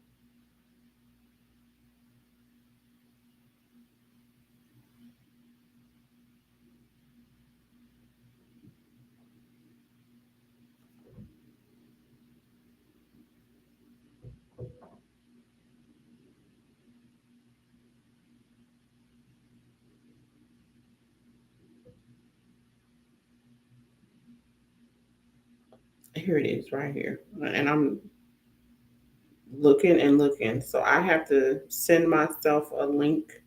Here it is right here. And I'm looking and looking. So I have to send myself a link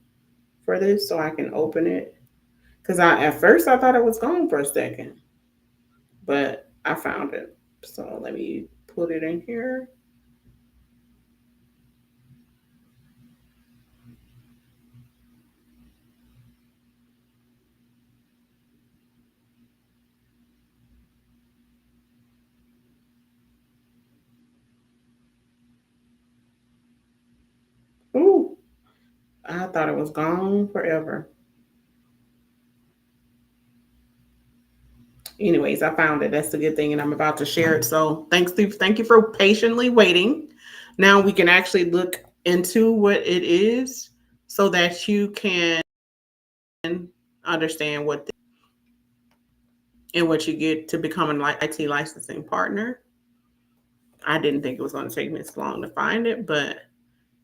for this so I can open it. Because at first I thought it was gone for a second, but I found it. So let me put it in here. Ooh, I thought it was gone forever. Anyways, I found it. That's the good thing, and I'm about to share it. So thank you for patiently waiting. Now we can actually look into what it is so that you can understand what you get to become an IT licensing partner. I didn't think it was going to take me this long to find it, but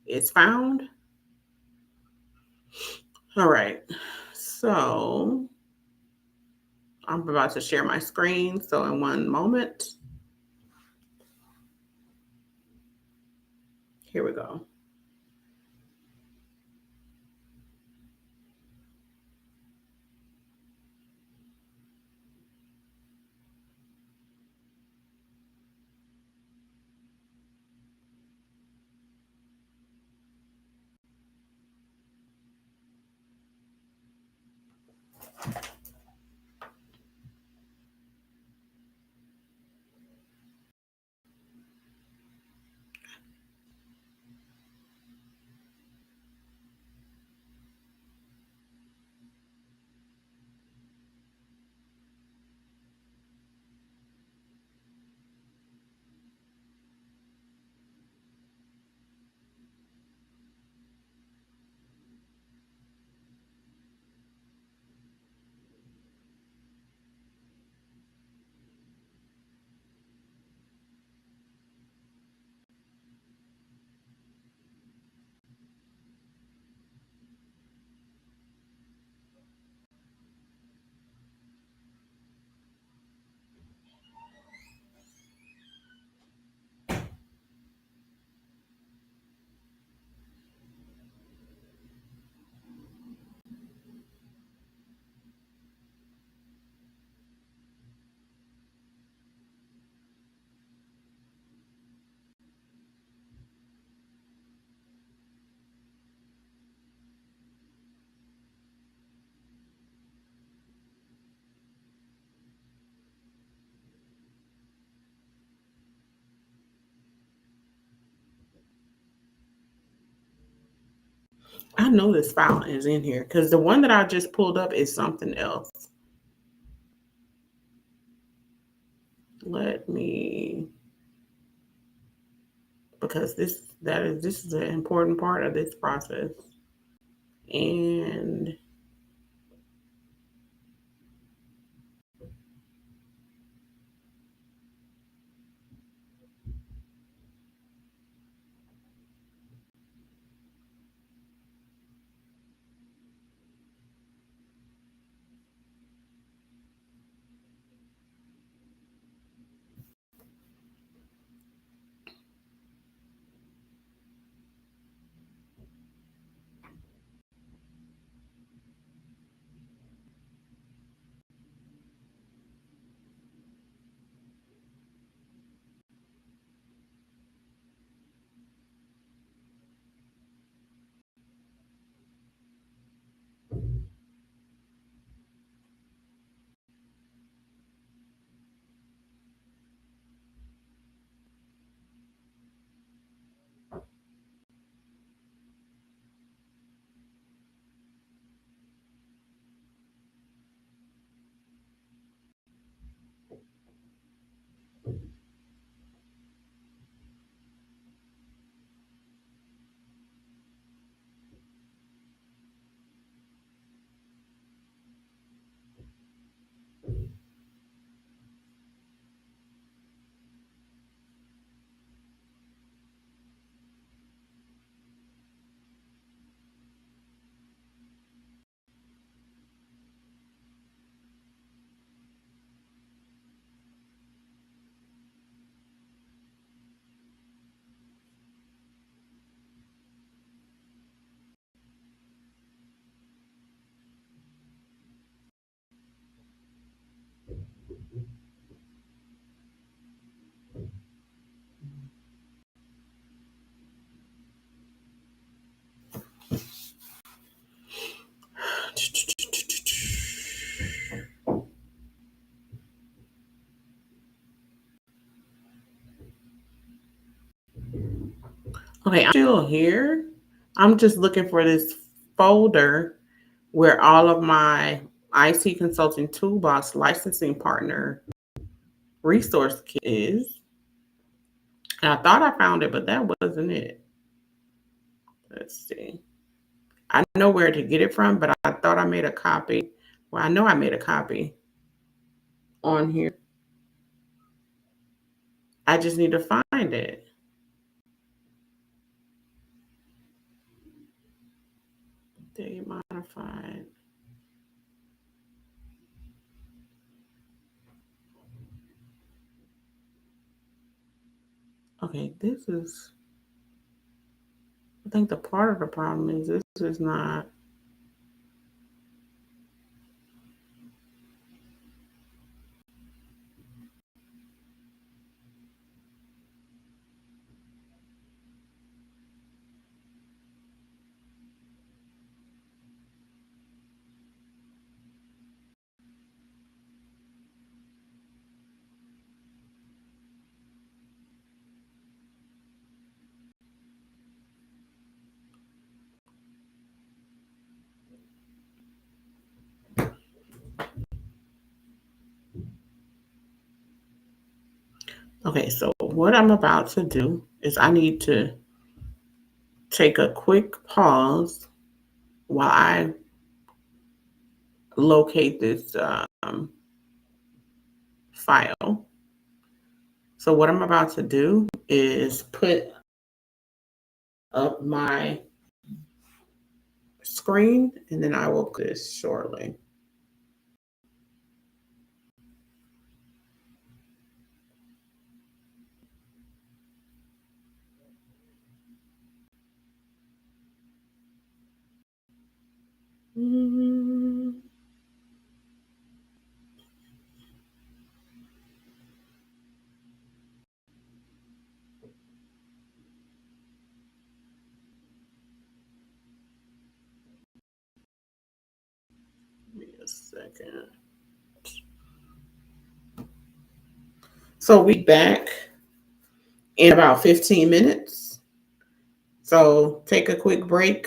it's found. All right. So I'm about to share my screen. So in one moment, here we go. I know this file is in here because the one that I just pulled up is something else. Let me, because this is an important part of this process. And okay, I'm still here. I'm just looking for this folder where all of my IT Consulting Toolbox licensing partner resource kit is. And I thought I found it, but that wasn't it. Let's see. I know where to get it from, but I thought I made a copy. Well, I know I made a copy on here. I just need to find it. Date modified. Okay, this is, I think the part of the problem is this is not. Okay, so what I'm about to do is I need to take a quick pause while I locate this file. So what I'm about to do is put up my screen and then I will put this shortly. Give me a second. So we back in about 15 minutes. So take a quick break.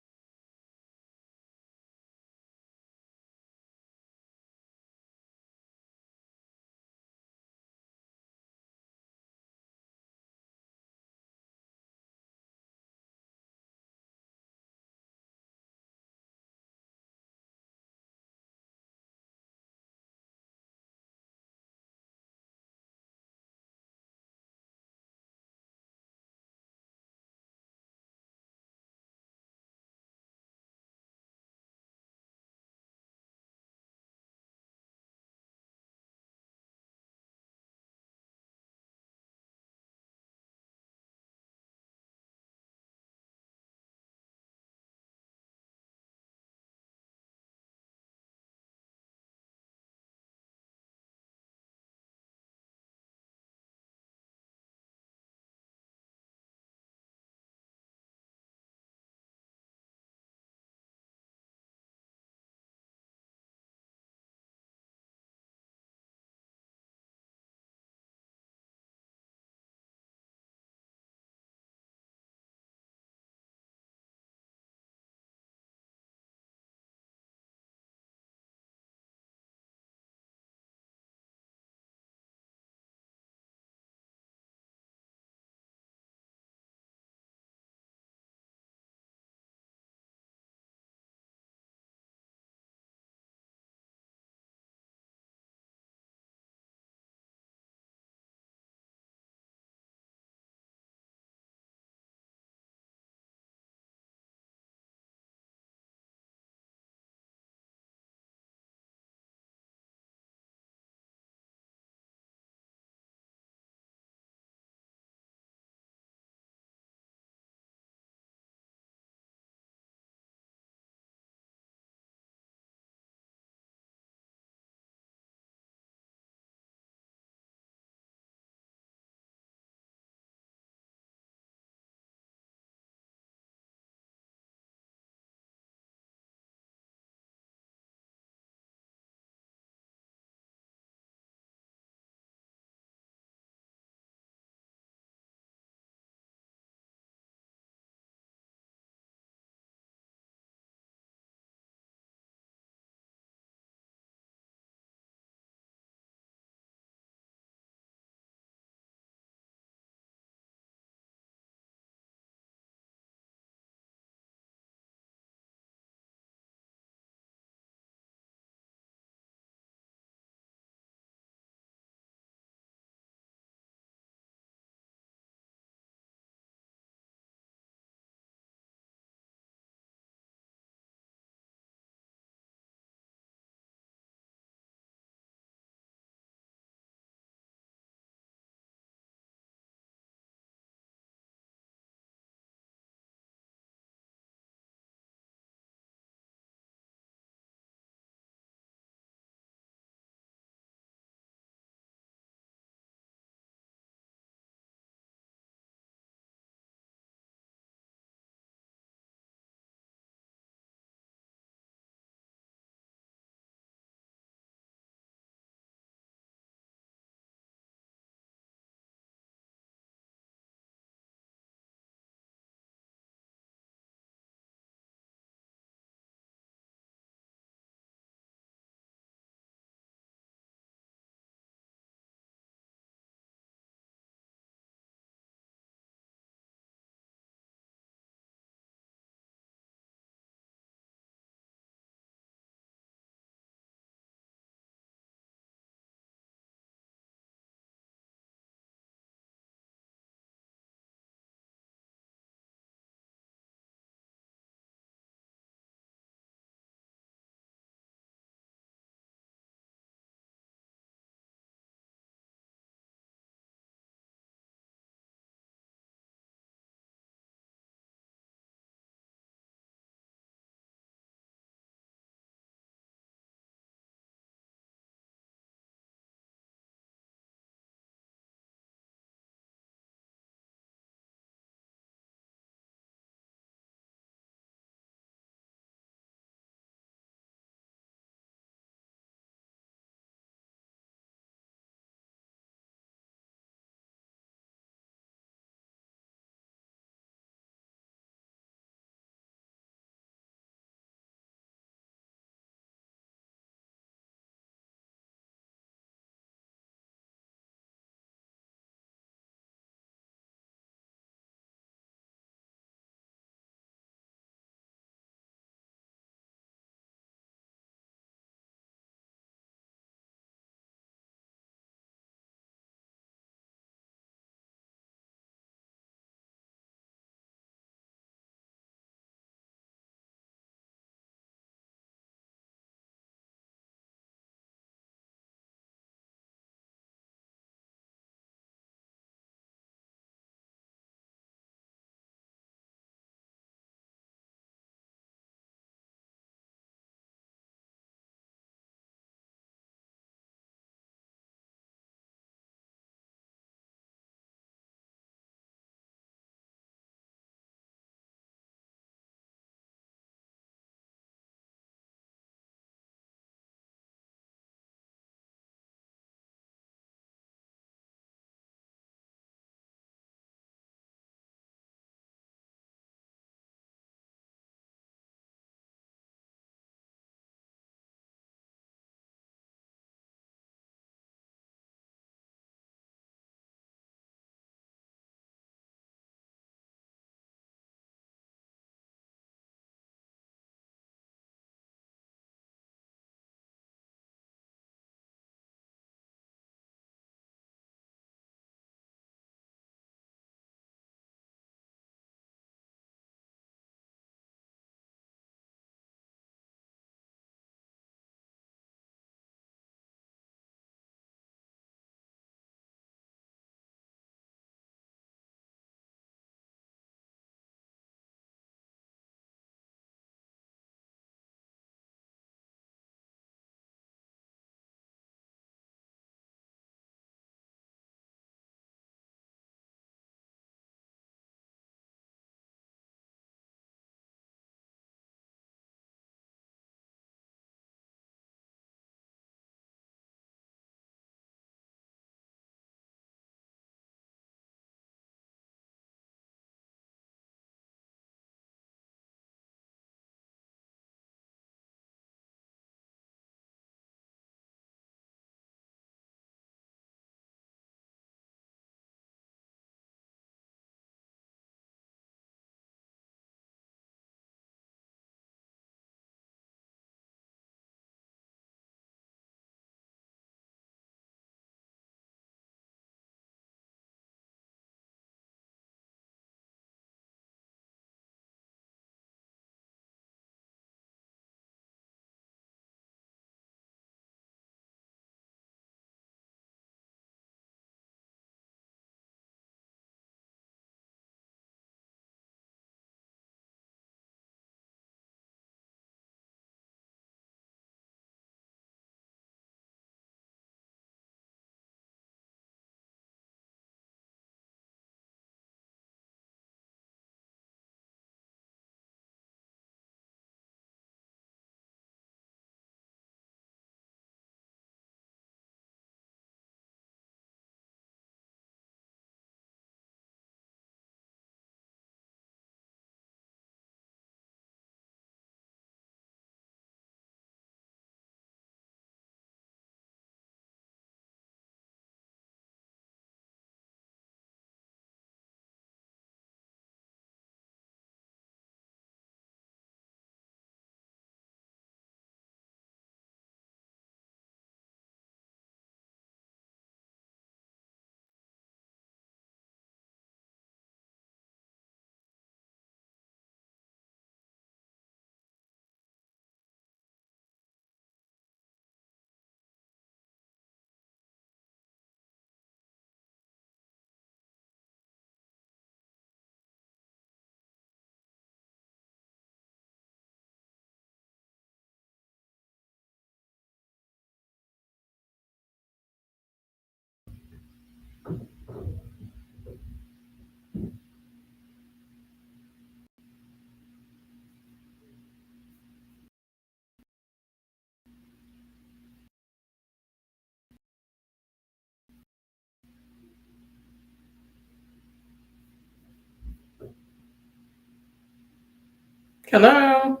Hello?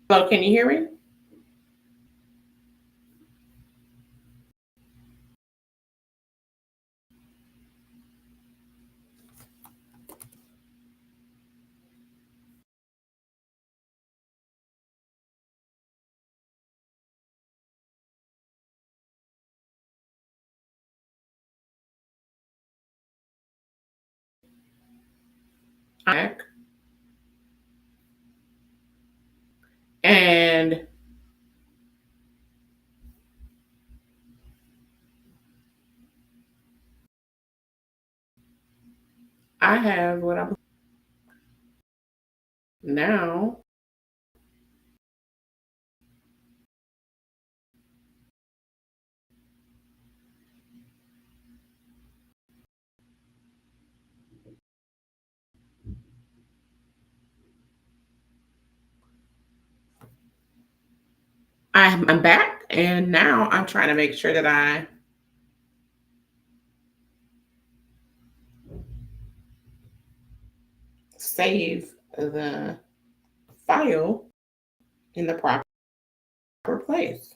Hello, can you hear me? Back. And I have what I'm now. I'm back, and now I'm trying to make sure that I save the file in the proper place.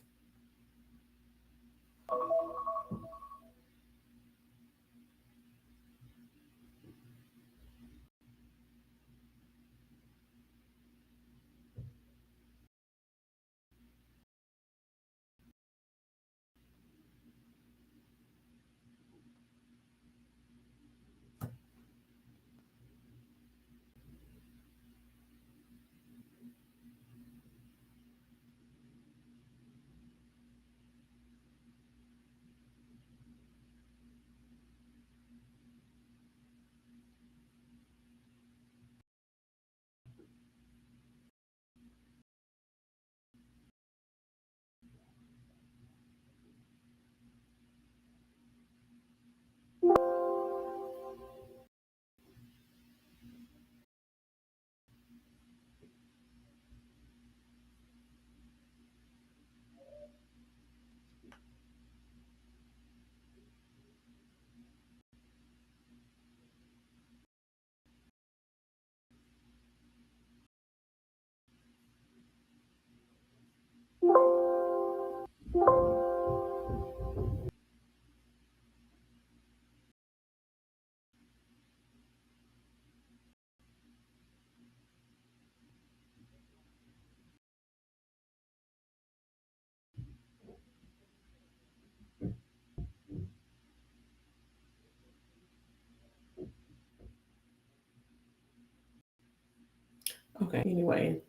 Okay, anyway,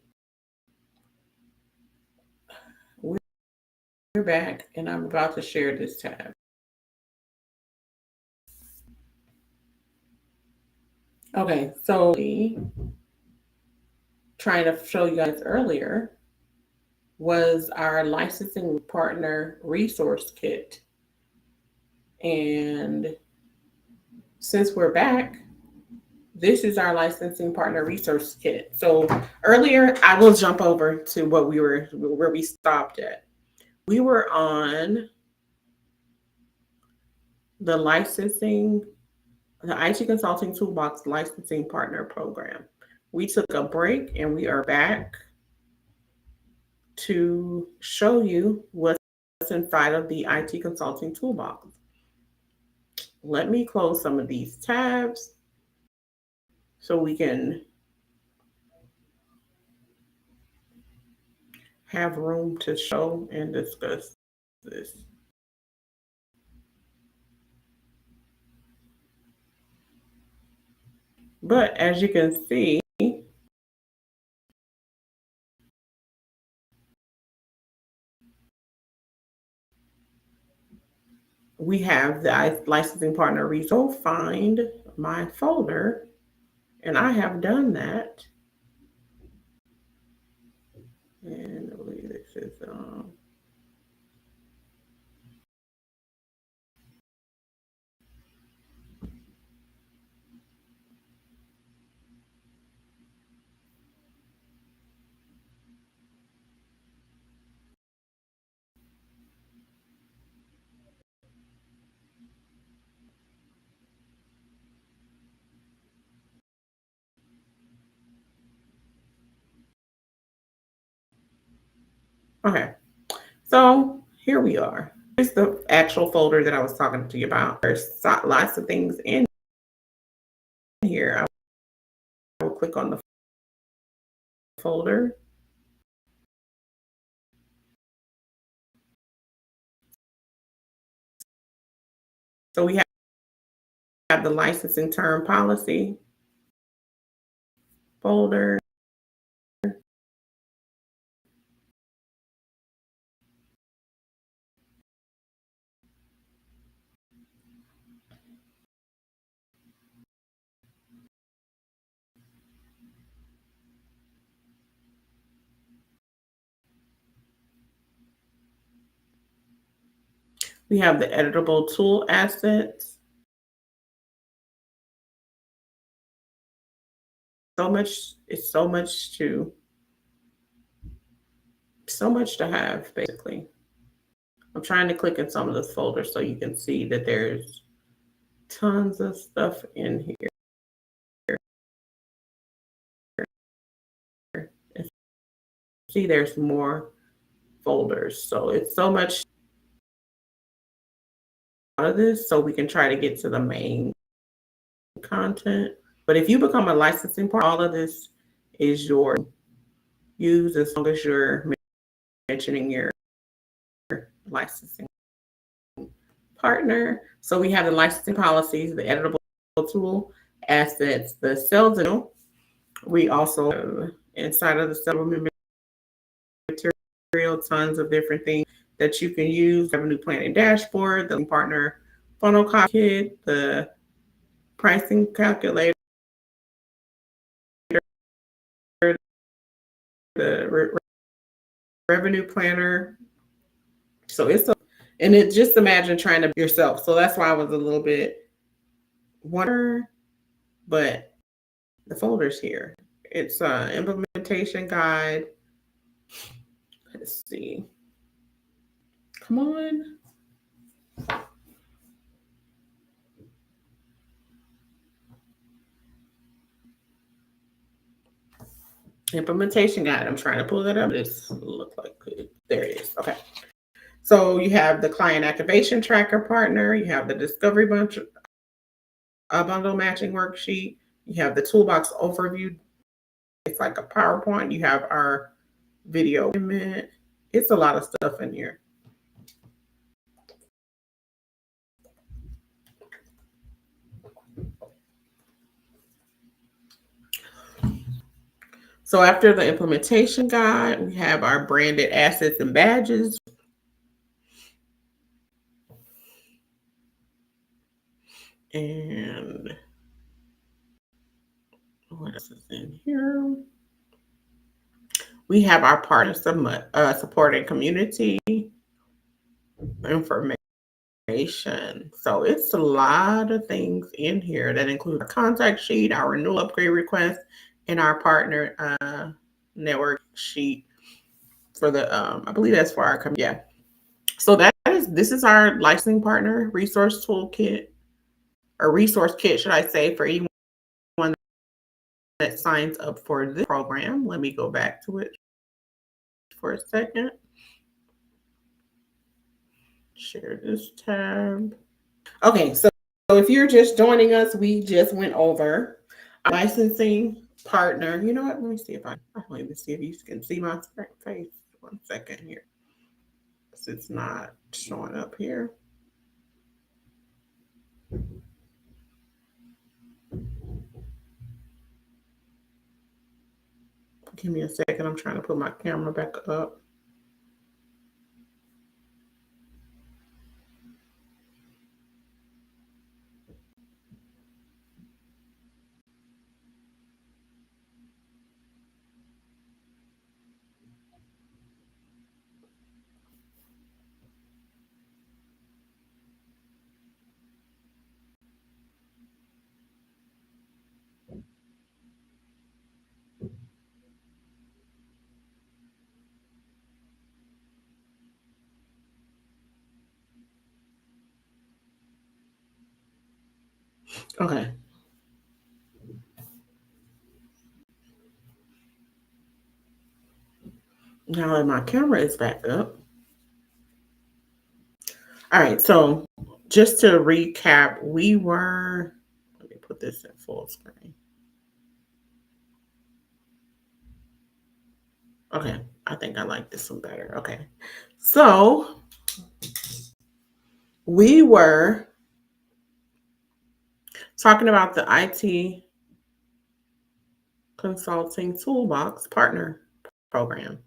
we're back, and I'm about to share this tab. Okay, so trying to show you guys earlier was our licensing partner resource kit. And since we're back, this is our licensing partner resource kit. So earlier, I will jump over to where we stopped at. We were on the IT Consulting Toolbox Licensing Partner Program. We took a break and we are back to show you what's inside of the IT Consulting Toolbox. Let me close some of these tabs so we can have room to show and discuss this. But as you can see, we have the licensing partner resource. Find my folder, and I have done that. And I believe this is Okay, so here we are. Here's the actual folder that I was talking to you about. There's lots of things in here. I will click on the folder. So we have the licensing term policy folder. We have the editable tool assets. It's so much to have, basically. I'm trying to click in some of this folder so you can see that there's tons of stuff in here. And see, there's more folders. So it's so much out of this, so we can try to get to the main content. But if you become a licensing partner, all of this is your use as long as you're mentioning your licensing partner. So we have the licensing policies, the editable tool assets, the sales. We also have inside of the settlement material tons of different things that you can use. Revenue planning dashboard, the partner funnel kit, the pricing calculator, the revenue planner. So and it just imagine trying to yourself. So that's why I was a little bit wonder, but the folder's here. It's implementation guide. Let's see. Come on. Implementation guide. I'm trying to pull that up. This looks like it. There it is. Okay. So you have the client activation tracker partner. You have the discovery bundle matching worksheet. You have the toolbox overview. It's like a PowerPoint. You have our video. It's a lot of stuff in here. So after the implementation guide, we have our branded assets and badges. And what else is in here? We have our partner supporting community information. So it's a lot of things in here that include a contact sheet, our renewal upgrade request, and our partner network sheet for the I believe that's for our company. Yeah. So this is our licensing partner resource toolkit, or resource kit, should I say, for anyone that signs up for this program. Let me go back to it for a second. Share this tab. Okay, so if you're just joining us, we just went over our licensing partner. You know what? Let me see if I don't even see if you can see my face. 1 second here. It's not showing up here. Give me a second. I'm trying to put my camera back up. Okay. Now that my camera is back up. All right, so just to recap, let me put this in full screen. Okay, I think I like this one better. Okay, so we were talking about the IT Consulting Toolbox Partner Program.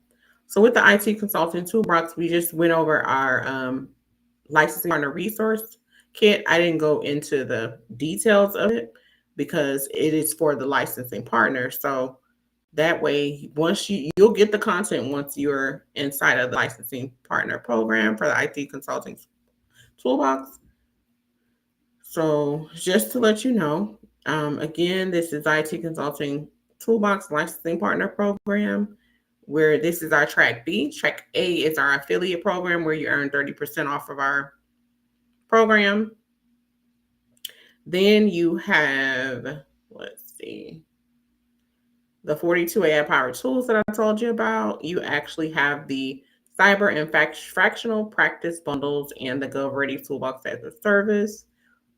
So with the IT Consulting Toolbox, we just went over our licensing partner resource kit. I didn't go into the details of it because it is for the licensing partner. So that way, once you'll get the content once you're inside of the licensing partner program for the IT Consulting Toolbox. So just to let you know, again, this is IT Consulting Toolbox Licensing Partner Program, where this is our track B. Track A is our affiliate program where you earn 30% off of our program. Then you have, let's see, the 42 AI powered tools that I told you about. You actually have the cyber and fractional practice bundles and the GovReady Toolbox as a service.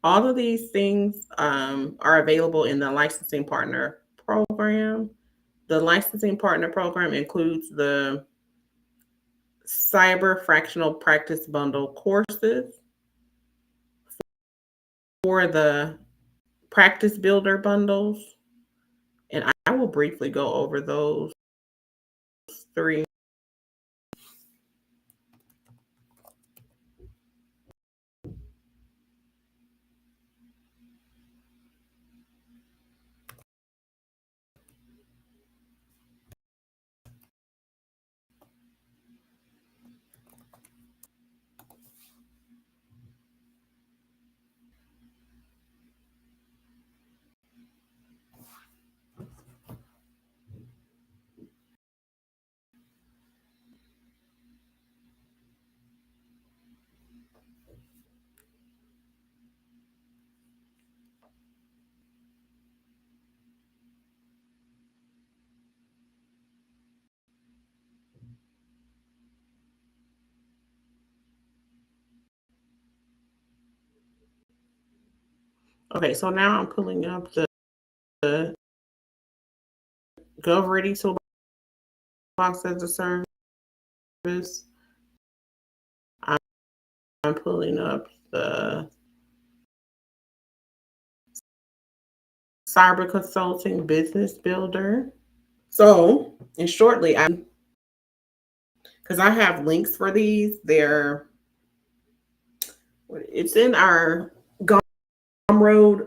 All of these things are available in the licensing partner program. The licensing partner program includes the cyber fractional practice bundle courses for the practice builder bundles. And I will briefly go over those three. Okay, so now I'm pulling up the GovReady Toolbox as a service. I'm pulling up the Cyber Consulting Business Builder. So, and shortly, because I have links for these, it's in our Gumroad.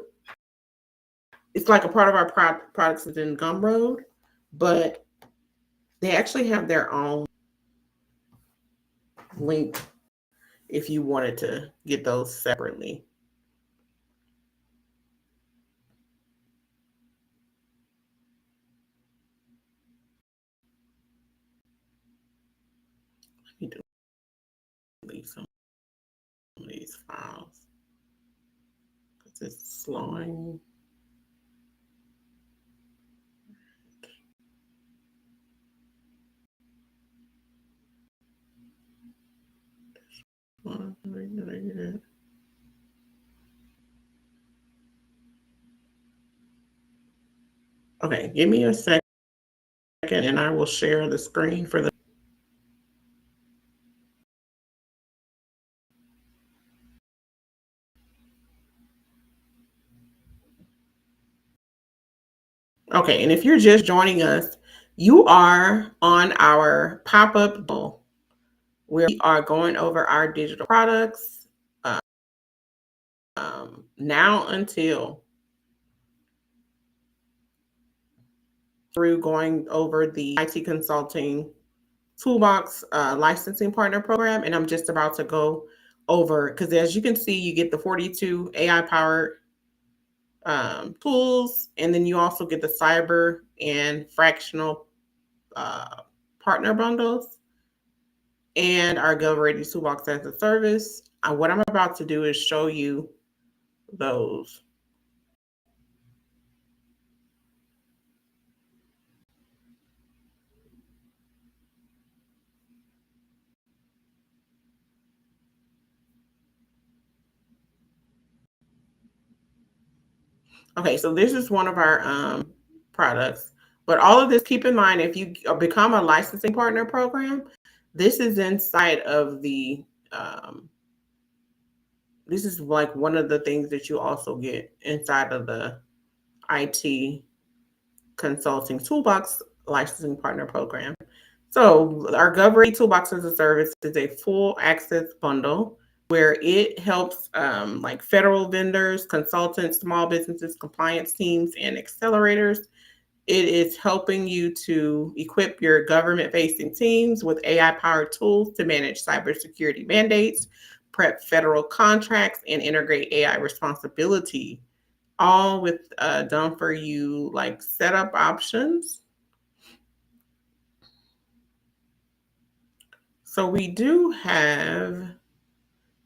It's like a part of our products is in Gumroad, but they actually have their own link if you wanted to get those separately. Let me delete some of these files because it's slowing. Okay, give me a second and I will share the screen for the. Okay, and if you're just joining us, you are on our pop-up where we are going over our digital products now until through going over the IT Consulting Toolbox licensing partner program. And I'm just about to go over, because as you can see, you get the 42 AI powered tools, and then you also get the cyber and fractional partner bundles and our GovReady Toolbox as a service. What I'm about to do is show you those. Okay, so this is one of our products. But all of this, keep in mind, if you become a licensing partner program, this is inside of the, this is like one of the things that you also get inside of the IT Consulting Toolbox Licensing Partner Program. So our GovReady Toolbox as a Service is a full access bundle where it helps like federal vendors, consultants, small businesses, compliance teams, and accelerators. It is helping you to equip your government-facing teams with AI-powered tools to manage cybersecurity mandates, prep federal contracts, and integrate AI responsibility, all with done for you like setup options. So we do have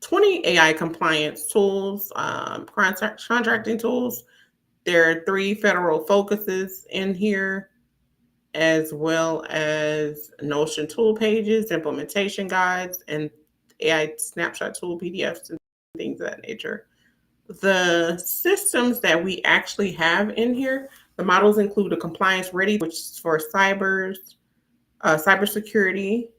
20 AI compliance tools, contracting tools. There are 3 federal focuses in here, as well as Notion tool pages, implementation guides, and AI snapshot tool PDFs and things of that nature. The systems that we actually have in here, the models include a compliance ready, which is for cybersecurity,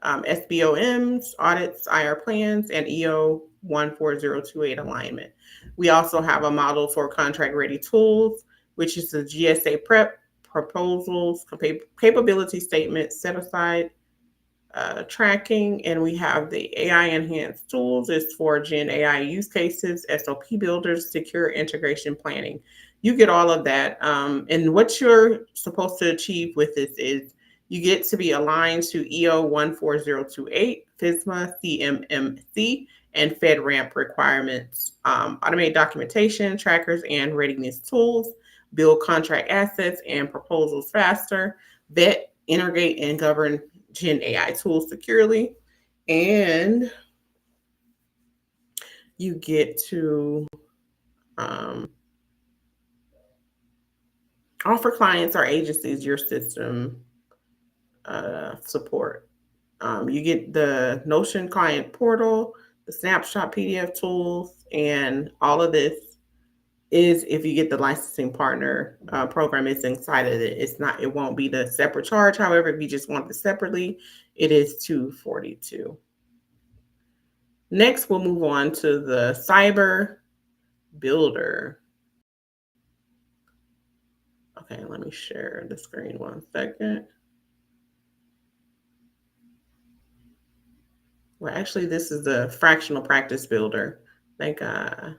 SBOMs, audits, IR plans, and EO 14028 alignment. We also have a model for contract ready tools, which is the GSA prep, proposals, capability statements, set aside tracking, and we have the AI enhanced tools. It's for Gen AI use cases, SOP builders, secure integration planning. You get all of that. And what you're supposed to achieve with this is you get to be aligned to EO 14028, FISMA, CMMC, and FedRAMP requirements, automate documentation, trackers, and readiness tools, build contract assets and proposals faster, vet, integrate, and govern Gen AI tools securely. And you get to offer clients or agencies your system support. You get the Notion client portal, the snapshot PDF tools, and all of this is if you get the licensing partner program, it's inside of it. It's not, it won't be the separate charge. However, if you just want it separately, it is $242. Next, we'll move on to the Cyber Builder. Okay, let me share the screen 1 second. Well, actually, this is the Fractional Practice Builder. I think I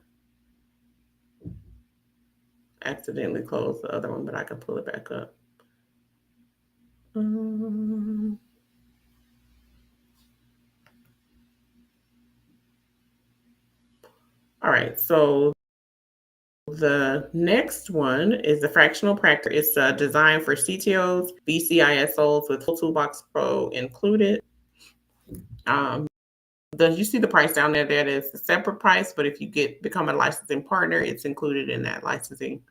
accidentally closed the other one, but I can pull it back up. All right, so the next one is the Fractional Practice. It's designed for CTOs, BCISOs with Toolbox Pro included. You see the price down there? That is a separate price, but if you become a licensing partner, it's included in that licensing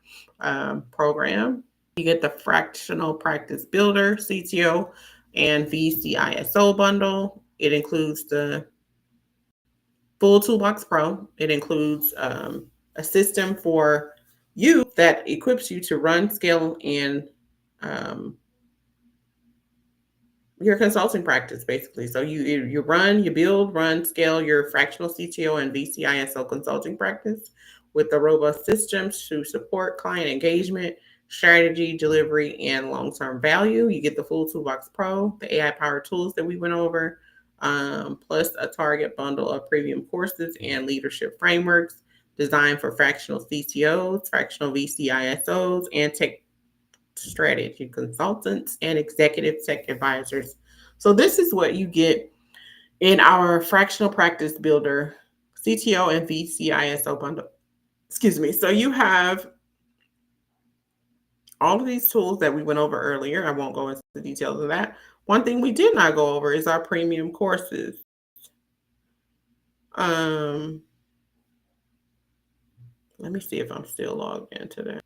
program. You get the Fractional Practice Builder, CTO, and VCISO bundle. It includes the full Toolbox Pro. It includes a system for you that equips you to run, scale, and your consulting practice, basically. So you run, you build, run, scale your fractional CTO and VCISO consulting practice with the robust systems to support client engagement, strategy, delivery, and long-term value. You get the full Toolbox Pro, the AI-powered tools that we went over, plus a target bundle of premium courses and leadership frameworks designed for fractional CTOs, fractional VCISOs, and tech strategy consultants and executive tech advisors. So this is what you get in our Fractional Practice Builder CTO and VCISO bundle. Excuse me. So you have all of these tools that we went over earlier. I won't go into the details of that. One thing we did not go over is our premium courses. Let me see if I'm still logged into that.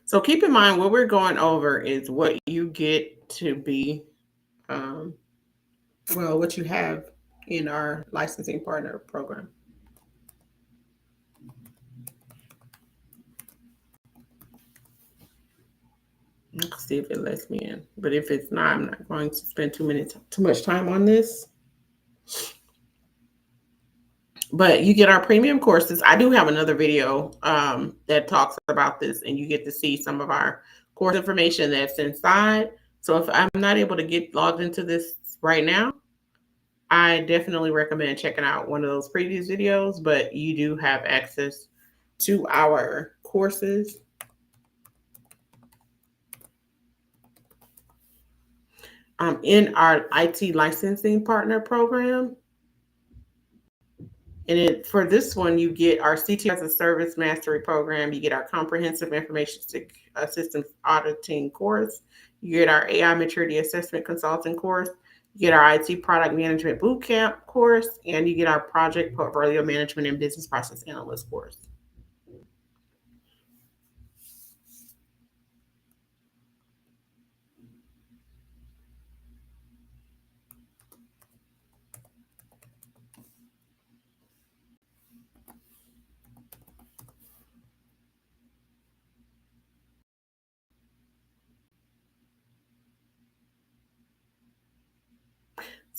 So keep in mind what we're going over is what you get to be, what you have in our licensing partner program. Let's see if it lets me in. But if it's not, I'm not going to spend too much time on this. But you get our premium courses. I do have another video that talks about this, and you get to see some of our course information that's inside. So if I'm not able to get logged into this right now, I definitely recommend checking out one of those previous videos, but you do have access to our courses. In our IT licensing partner program. And for this one, you get our CTO as a Service Mastery program. You get our Comprehensive Information Systems Auditing course. You get our AI Maturity Assessment Consulting course. You get our IT Product Management Bootcamp course. And you get our Project Portfolio Management and Business Process Analyst course.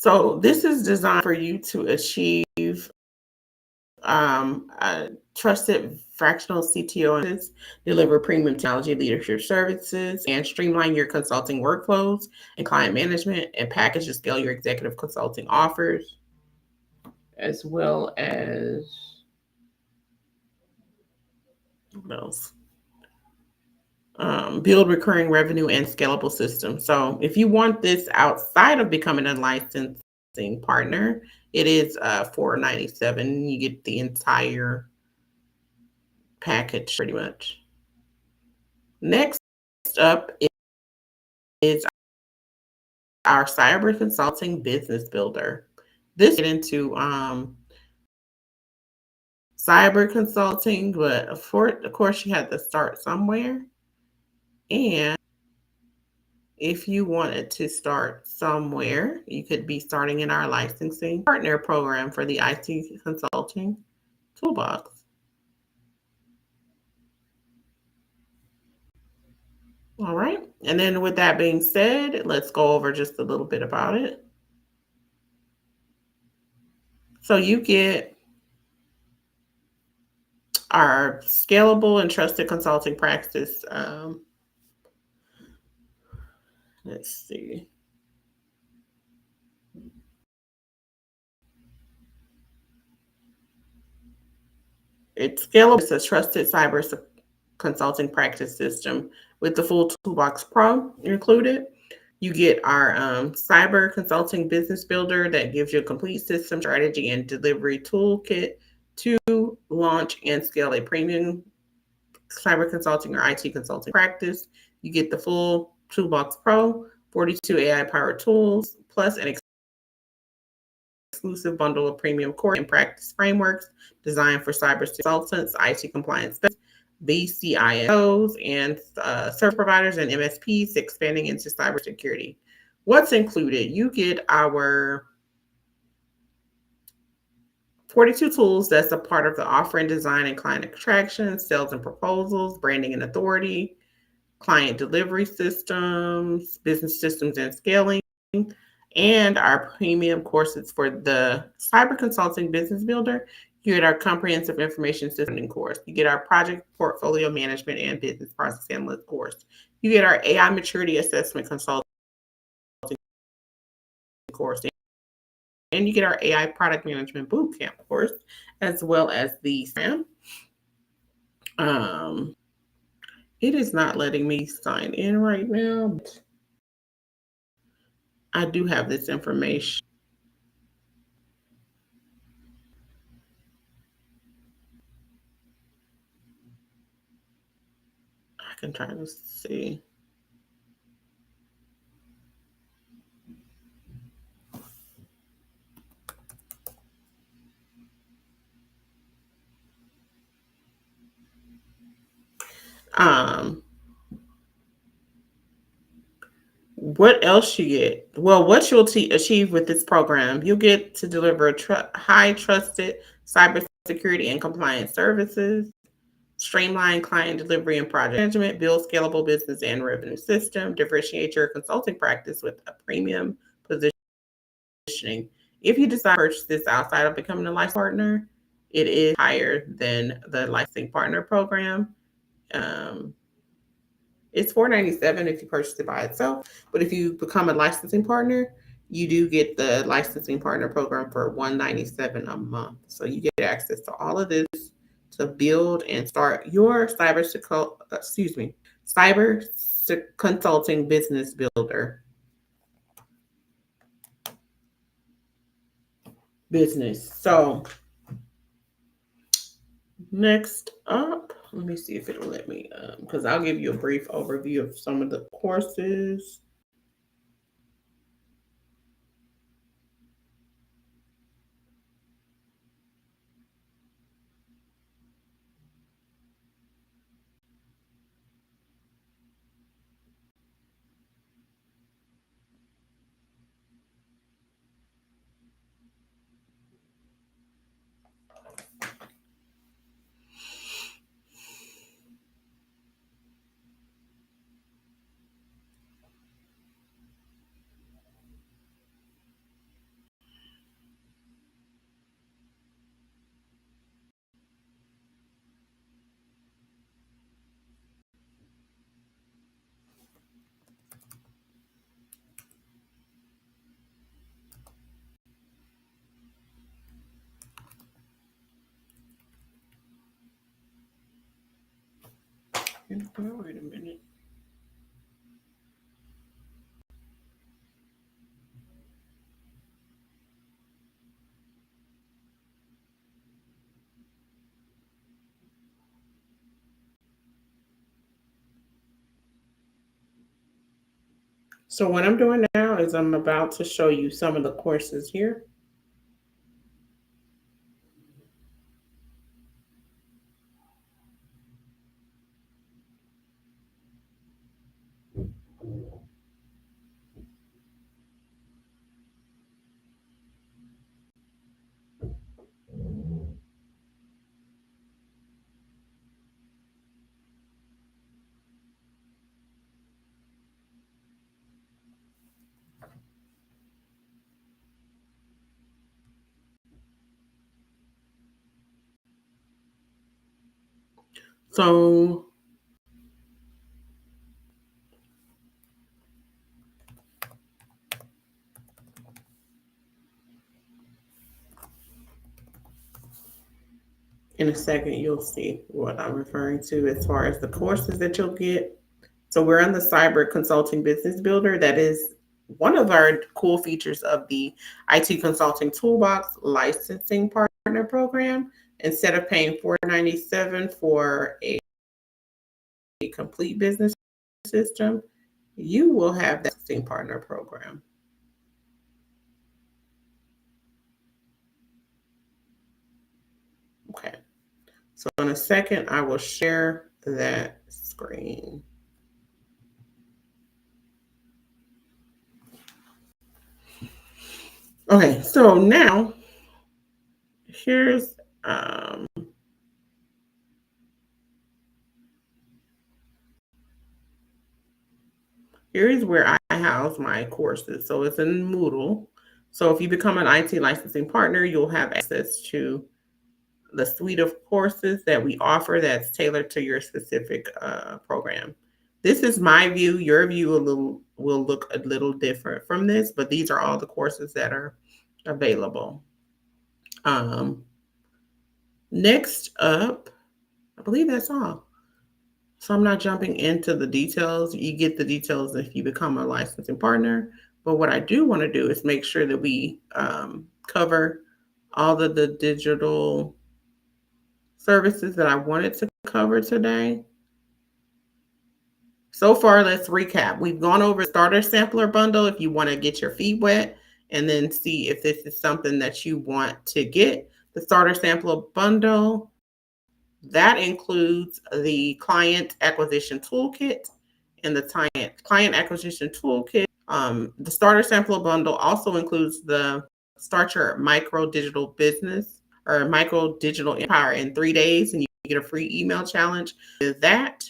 So this is designed for you to achieve trusted fractional CTO, deliver premium technology leadership services, and streamline your consulting workflows and client management, and package and scale your executive consulting offers, as well as what else? Build recurring revenue and scalable systems. So if you want this outside of becoming a licensing partner, it is $497. You get the entire package pretty much. Next up is our cyber consulting business builder. This get into cyber consulting, but of course you had to start somewhere. And if you wanted to start somewhere, you could be starting in our licensing partner program for the IT consulting toolbox. All right. And then with that being said, let's go over just a little bit about it. So you get our scalable and trusted consulting practice. Let's see. It's scalable. It's a trusted cyber consulting practice system with the full Toolbox Pro included. You get our cyber consulting business builder that gives you a complete system strategy and delivery toolkit to launch and scale a premium cyber consulting or IT consulting practice. You get the full Toolbox Pro, 42 AI powered tools, plus an exclusive bundle of premium course and practice frameworks designed for cyber consultants, IT compliance BCISOs, and service providers and MSPs expanding into cybersecurity. What's included? You get our 42 tools that's a part of the offering, design and client attraction, sales and proposals, branding and authority, client delivery systems, business systems and scaling, and our premium courses for the cyber consulting business builder. You get our comprehensive information system course. You get our project portfolio management and business process analyst course. You get our AI maturity assessment consulting course. And you get our AI product management bootcamp course, as well as the SAM. It is not letting me sign in right now, but I do have this information. I can try to see. What else you get? Well, what you'll achieve with this program, you'll get to deliver high trusted cybersecurity and compliance services, streamline client delivery and project management, build scalable business and revenue system, differentiate your consulting practice with a premium positioning. If you decide to purchase this outside of becoming a licensing partner, it is higher than the licensing partner program. Um, it's $497 if you purchase it by itself, but if you become a licensing partner, you do get the licensing partner program for $197 a month. So you get access to all of this to build and start your cyber consulting business builder business. So next up, let me see if it'll let me, because I'll give you a brief overview of some of the courses. Wait a minute. So what I'm doing now is I'm about to show you some of the courses here. So in a second, you'll see what I'm referring to as far as the courses that you'll get. So we're on the Cyber Consulting Business Builder. That is one of our cool features of the IT Consulting Toolbox Licensing Partner Program. Instead of paying $497 for a complete business system, you will have that licensing partner program. Okay. So in a second, I will share that screen. Okay, so now here's here's where I house my courses. So it's in Moodle. So if you become an IT licensing partner, you'll have access to the suite of courses that we offer that's tailored to your specific program. This is my view. Your view will look a little different from this, but these are all the courses that are available. Next up, I believe that's all. So I'm not jumping into the details. You get the details if you become a licensing partner. But what I do want to do is make sure that we cover all of the digital services that I wanted to cover today. So far, let's recap. We've gone over starter sampler bundle if you want to get your feet wet and then see if this is something that you want to get. The starter sampler bundle, that includes the client acquisition toolkit, and the client acquisition toolkit The starter sampler bundle also includes the Start Your Micro Digital Business or Micro Digital Empire in 3 days, and you get a free email challenge with that.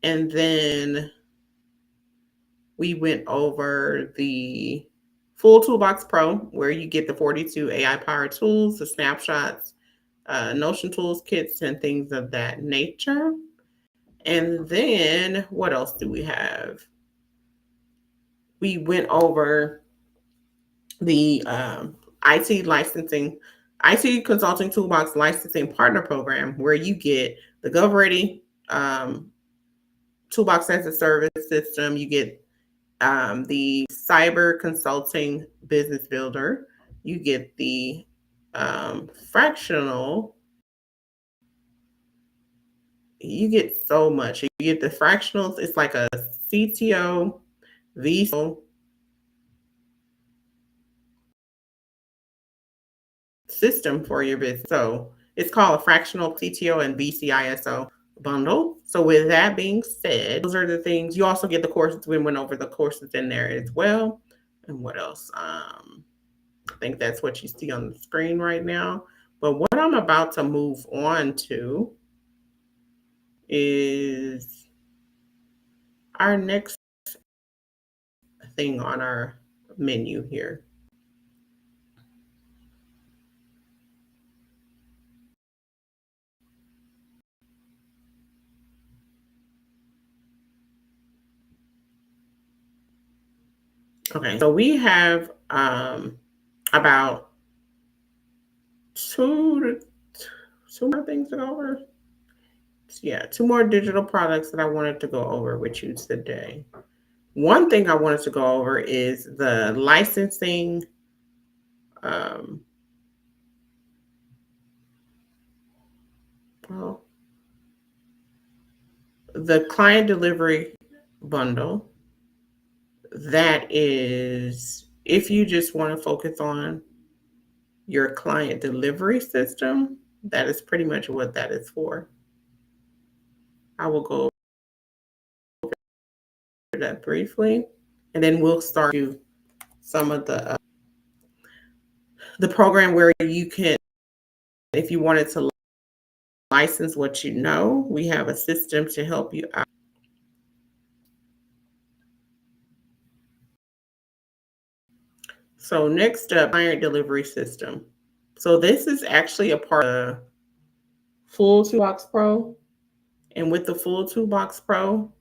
And then we went over the full Toolbox Pro, where you get the 42 AI-powered tools, the snapshots, Notion tools, kits, and things of that nature. And then what else do we have? We went over the IT Consulting Toolbox Licensing Partner Program, where you get the GovReady Toolbox as a Service system. You get the Cyber Consulting Business Builder. You get the fractional. You get so much. You get the fractionals. It's like a CTO, VSO system for your business. So it's called a fractional CTO and VCISO bundle. So with that being said, those are the things. You also get the courses. We went over the courses in there as well. And what else? I think that's what you see on the screen right now. But what I'm about to move on to is our next thing on our menu here. Okay, so we have about two more things to go over. Yeah, two more digital products that I wanted to go over with you today. One thing I wanted to go over is the licensing. Well, the client delivery bundle. That is, if you just want to focus on your client delivery system, that is pretty much what that is for. I will go over that briefly, and then we'll start to some of the program where you can, if you wanted to license what you know, we have a system to help you out. So next up, client delivery system. So this is actually a part of full Toolbox Pro. And with the full Toolbox Pro,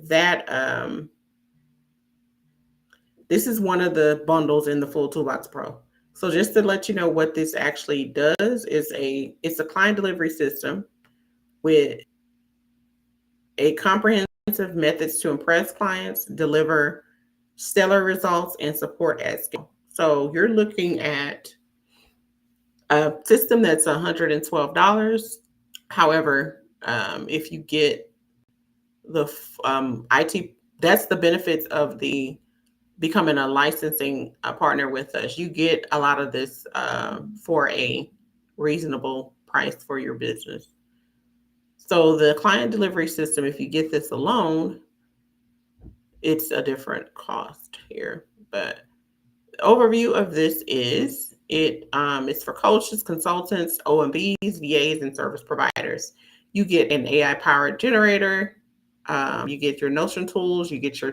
that this is one of the bundles in the full Toolbox Pro. So just to let you know what this actually does is it's a client delivery system with a comprehensive methods to impress clients, deliver stellar results, and support at scale. So you're looking at a system that's $112. However, if you get the IT, that's the benefits of the becoming a licensing partner with us. You get a lot of this for a reasonable price for your business. So the client delivery system, if you get this alone, it's a different cost here. But the overview of this is it's for coaches, consultants, OMBs, VAs, and service providers. You get an AI-powered generator. You get your Notion tools. You get your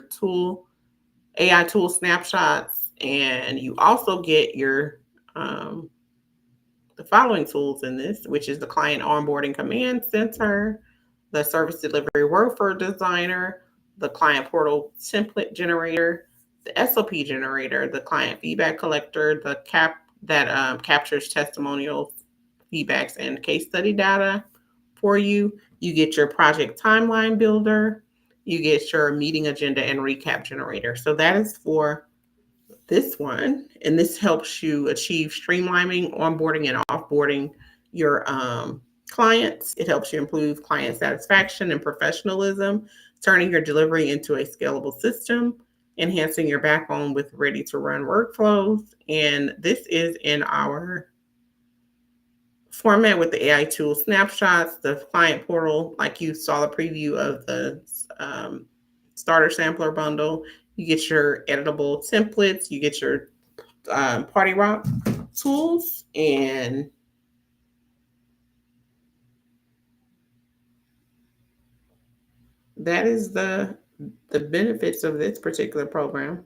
AI tool snapshots, and you also get your the following tools in this, which is the client onboarding command center, the service delivery workflow designer, the client portal template generator, the SOP generator, the client feedback collector, the captures testimonials, feedbacks, and case study data for you. You get your project timeline builder. You get your meeting agenda and recap generator. So that is for this one. And this helps you achieve streamlining, onboarding, and offboarding your clients. It helps you improve client satisfaction and professionalism, turning your delivery into a scalable system, enhancing your backbone with ready to run workflows. And this is in our format with the AI tool snapshots, the client portal, like you saw the preview of the starter sampler bundle, You get your editable templates, you get your Party Rock tools, and that is the benefits of this particular program.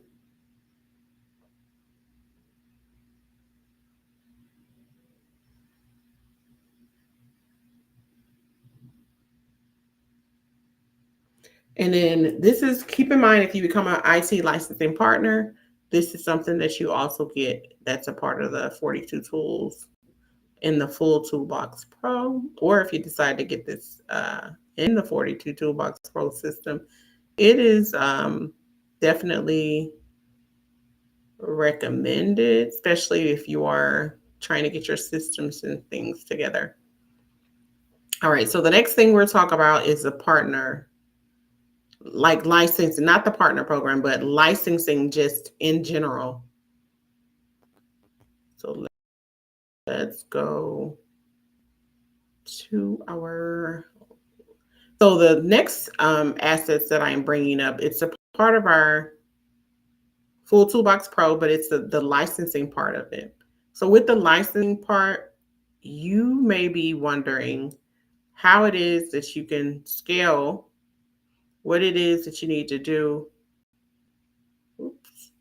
And then this is, keep in mind, if you become an IT licensing partner, this is something that you also get that's a part of the 42 tools in the full Toolbox Pro. Or if you decide to get this in the 42 Toolbox Pro system, it is definitely recommended, especially if you are trying to get your systems and things together. All right, so the next thing we'll talk about is a partner, like licensing, not the partner program, but licensing just in general. So let's go to our, so the next assets that I'm bringing up, it's a part of our full Toolbox Pro, but it's the licensing part of it. So with the licensing part, you may be wondering how it is that you can scale, what it is that you need to do. Oops.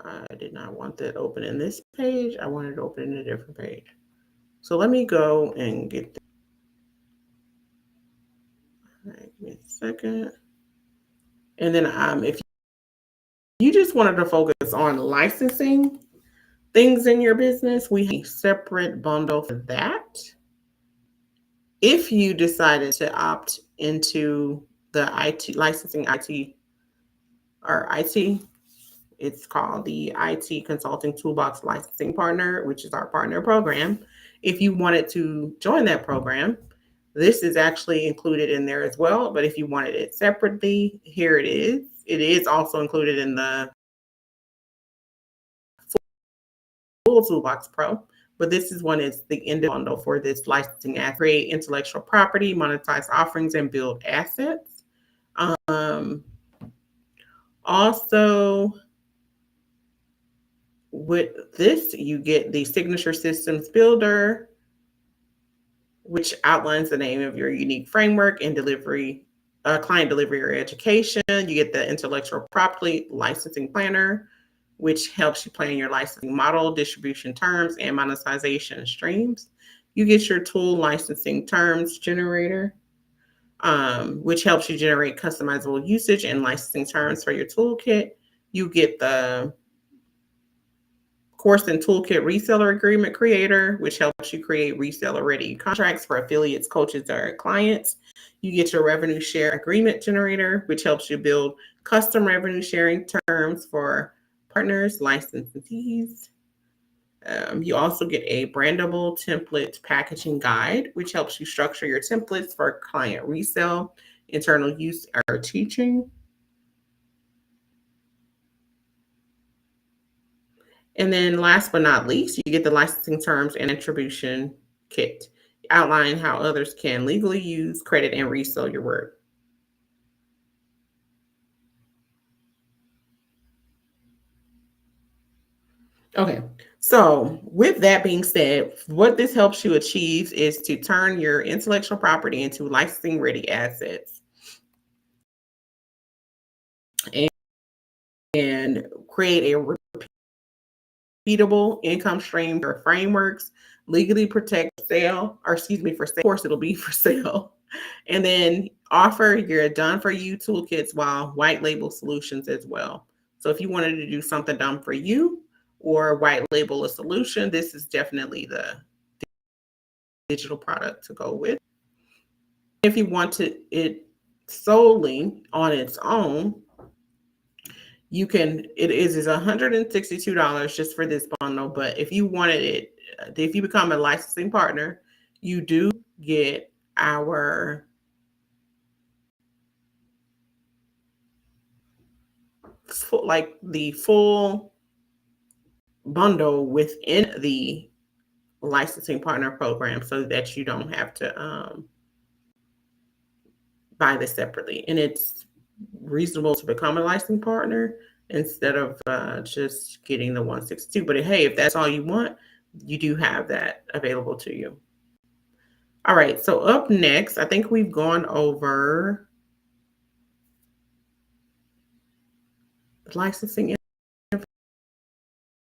I did not want that open in this page. I wanted to open in a different page. So let me go and get this. All right, give me a second. And then if you just wanted to focus on licensing things in your business, we have a separate bundle for that. If you decided to opt into the IT licensing IT, it's called the IT Consulting Toolbox Licensing Partner, which is our partner program. If you wanted to join that program, this is actually included in there as well. But if you wanted it separately, here it is. It is also included in the full Toolbox Pro. But this is one is the end bundle for this licensing app. Create intellectual property, monetize offerings, and build assets. Also, with this, you get the Signature Systems Builder, which outlines the name of your unique framework and delivery, client delivery or education. You get the Intellectual Property Licensing Planner, which helps you plan your licensing model, distribution terms, and monetization streams. You get your Tool Licensing Terms Generator, which helps you generate customizable usage and licensing terms for your toolkit. You get the Course and Toolkit Reseller Agreement Creator, which helps you create reseller-ready contracts for affiliates, coaches, or clients. You get your Revenue Share Agreement Generator, which helps you build custom revenue sharing terms for partners, licensees. You also get a brandable template packaging guide, which helps you structure your templates for client resale, internal use, or teaching. And then last but not least, you get the licensing terms and attribution kit, outline how others can legally use, credit, and resell your work. Okay, so with that being said, what this helps you achieve is to turn your intellectual property into licensing ready assets and create a repeatable income stream for frameworks, legally protect sale, or excuse me, for sale. Of course, it'll be for sale. And then offer your done for you toolkits while white label solutions as well. So if you wanted to do something done for you or white label a solution, this is definitely the digital product to go with. If you want it solely on its own, you can, it is $162 just for this bundle. But if you wanted it, if you become a licensing partner, you do get our like the full bundle within the licensing partner program, so that you don't have to buy this separately. And it's reasonable to become a licensing partner instead of just getting the 162. But hey, if that's all you want, you do have that available to you. All right, so up next, I think we've gone over licensing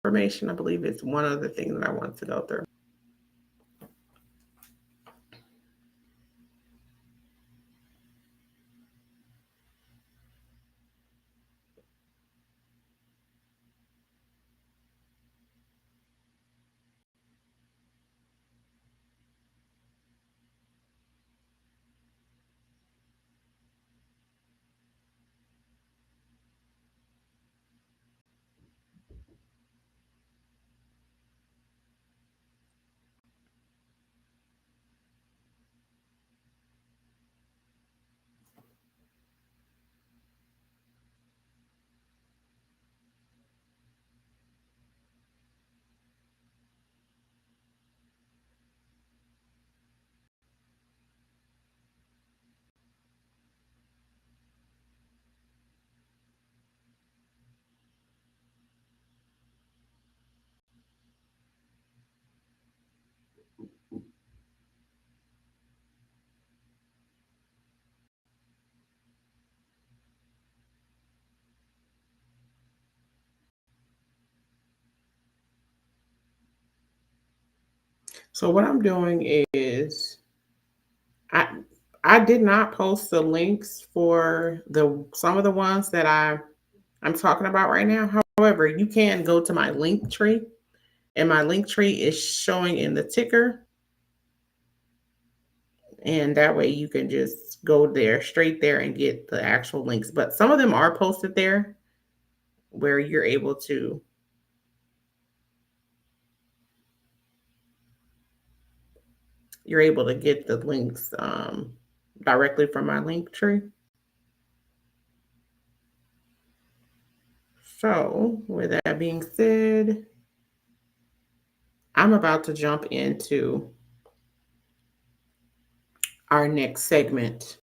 information. I believe it's one other thing that I want to go through. So what I'm doing is I did not post the links for some of the ones that I'm talking about right now. However, you can go to my link tree, and my link tree is showing in the ticker. And that way you can just go there, straight there, and get the actual links. But some of them are posted there where you're able to get the links directly from my link tree. So with that being said, I'm about to jump into our next segment.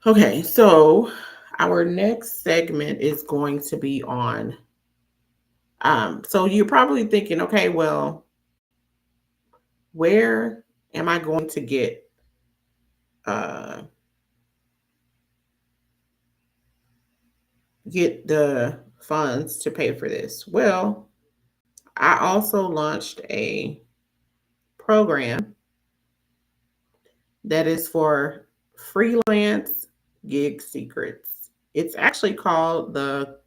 Okay, so our next segment is going to be on. So you're probably thinking, okay, well, where am I going to uh, get the funds to pay for this? Well, I also launched a program that is for freelance gig secrets. It's actually called the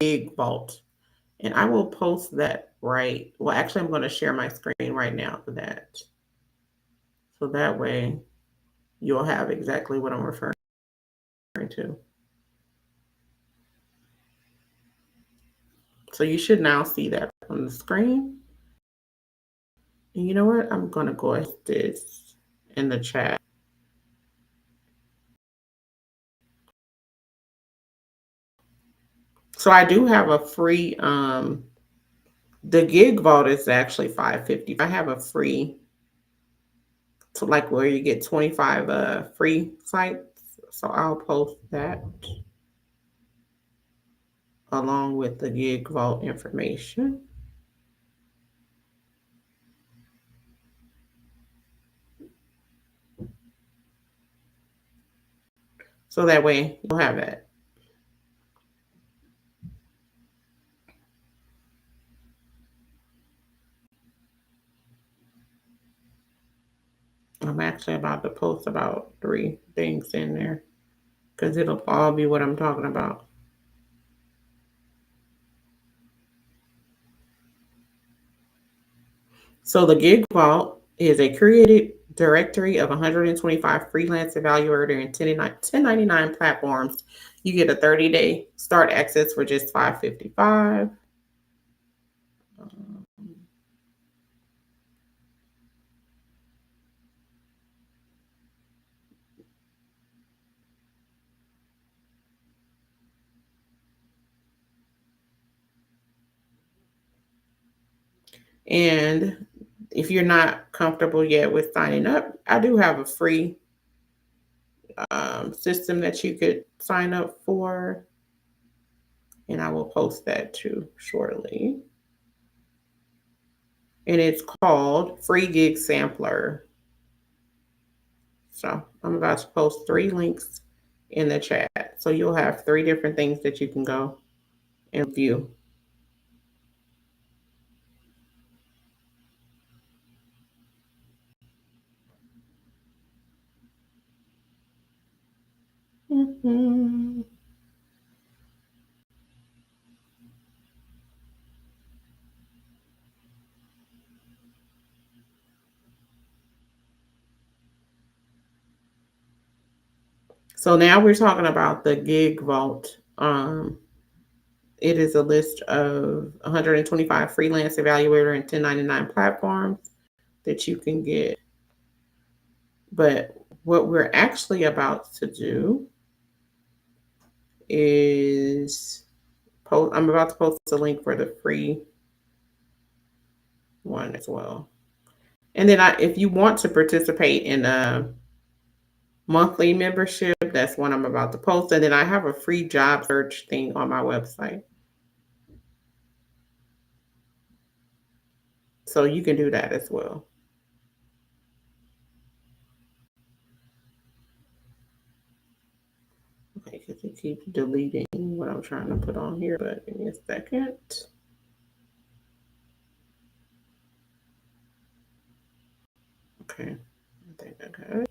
GigVault, and I will post that right. Well, actually, I'm going to share my screen right now for that. So that way you'll have exactly what I'm referring to. So you should now see that on the screen. And you know what? I'm going to go ahead and this in the chat. So I do have a free, the GigVault is actually $5.50. I have a free, so like where you get 25 free sites. So I'll post that along with the GigVault information. So that way you'll have that. I'm actually about to post about 3 things in there because it'll all be what I'm talking about. So the GigVault is a curated directory of 125 freelance evaluator and 1099 platforms. You get a 30-day start access for just $5.55. And if you're not comfortable yet with signing up, I do have a free system that you could sign up for. And I will post that too shortly. And it's called Free Gig Sampler. So I'm about to post 3 links in the chat. So you'll have 3 different things that you can go and view. So now we're talking about the GigVault. It is a list of 125 freelance evaluator and 1099 platforms that you can get. But what we're actually about to do is I'm about to post a link for the free one as well. And then if you want to participate in a monthly membership, that's one I'm about to post. And then I have a free job search thing on my website. So you can do that as well. Okay, because it keeps deleting what I'm trying to put on here, but give me a second. Okay, I think I got it.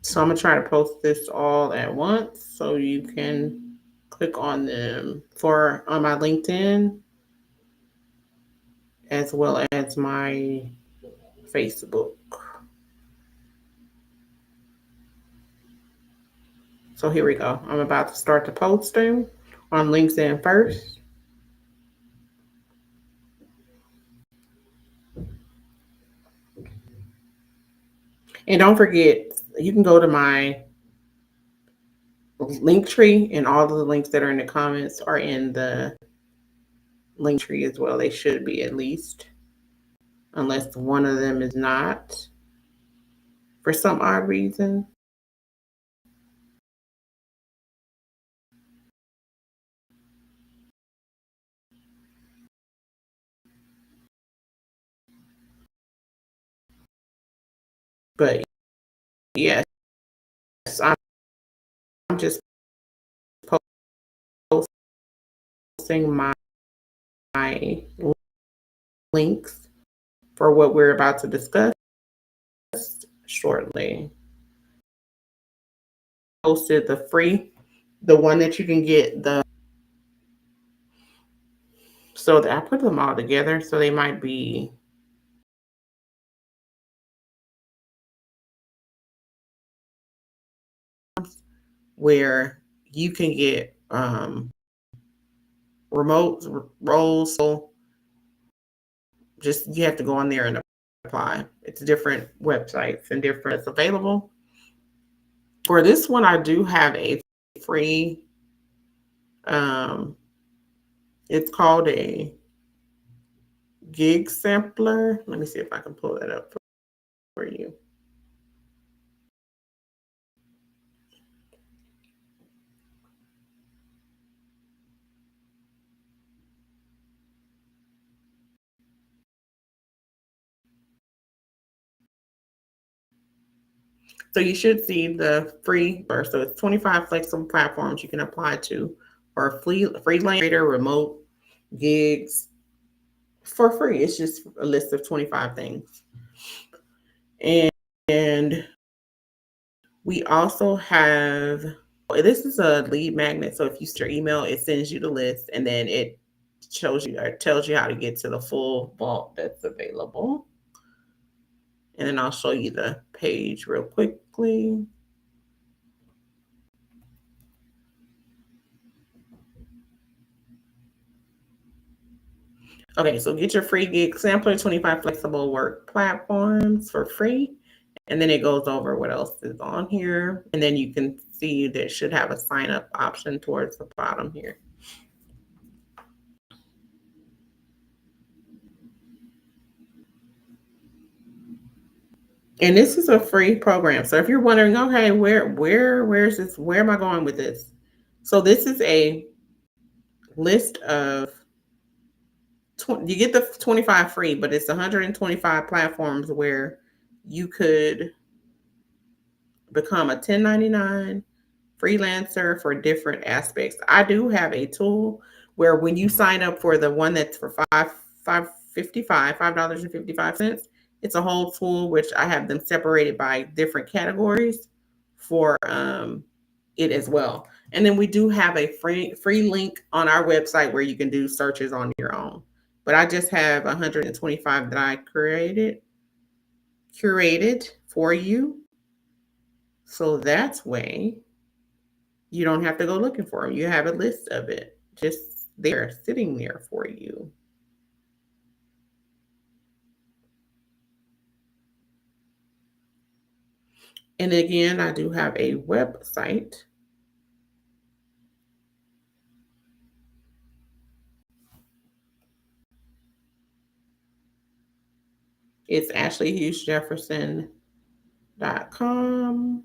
So I'm gonna try to post this all at once so you can click on them on my LinkedIn as well as my Facebook. So here we go. I'm about to start the posting on LinkedIn first. And don't forget, you can go to my link tree, and all of the links that are in the comments are in the link tree as well. They should be, at least, unless one of them is not for some odd reason. But yes, I'm just posting my links for what we're about to discuss shortly. Posted the one that you can get so that I put them all together, so they might be where you can get remote roles. So just you have to go on there and apply. It's different websites and different it's available. For this one, I do have a free it's called a gig sampler. Let me see if I can pull that up for you. So you should see the free first. So it's 25 flexible platforms you can apply to for freelancer remote gigs for free. It's just a list of 25 things. And we also have, this is a lead magnet. So if you send your email, it sends you the list and then it shows you or tells you how to get to the full vault that's available. And then I'll show you the page real quickly. Okay, so get your free gig sampler, 25 flexible work platforms for free. And then it goes over what else is on here. And then you can see that it should have a sign up option towards the bottom here. And this is a free program. So if you're wondering, okay, where's this? Where am I going with this? So this is a list of you get the 25 free, but it's 125 platforms where you could become a 1099 freelancer for different aspects. I do have a tool where when you sign up for the one that's for $5.55, it's a whole tool which I have them separated by different categories for it as well. And then we do have a free link on our website where you can do searches on your own. But I just have 125 that I curated for you. So that way you don't have to go looking for them. You have a list of it just there, sitting there for you. And again, I do have a website. It's Ashley Hughes-Jefferson.com.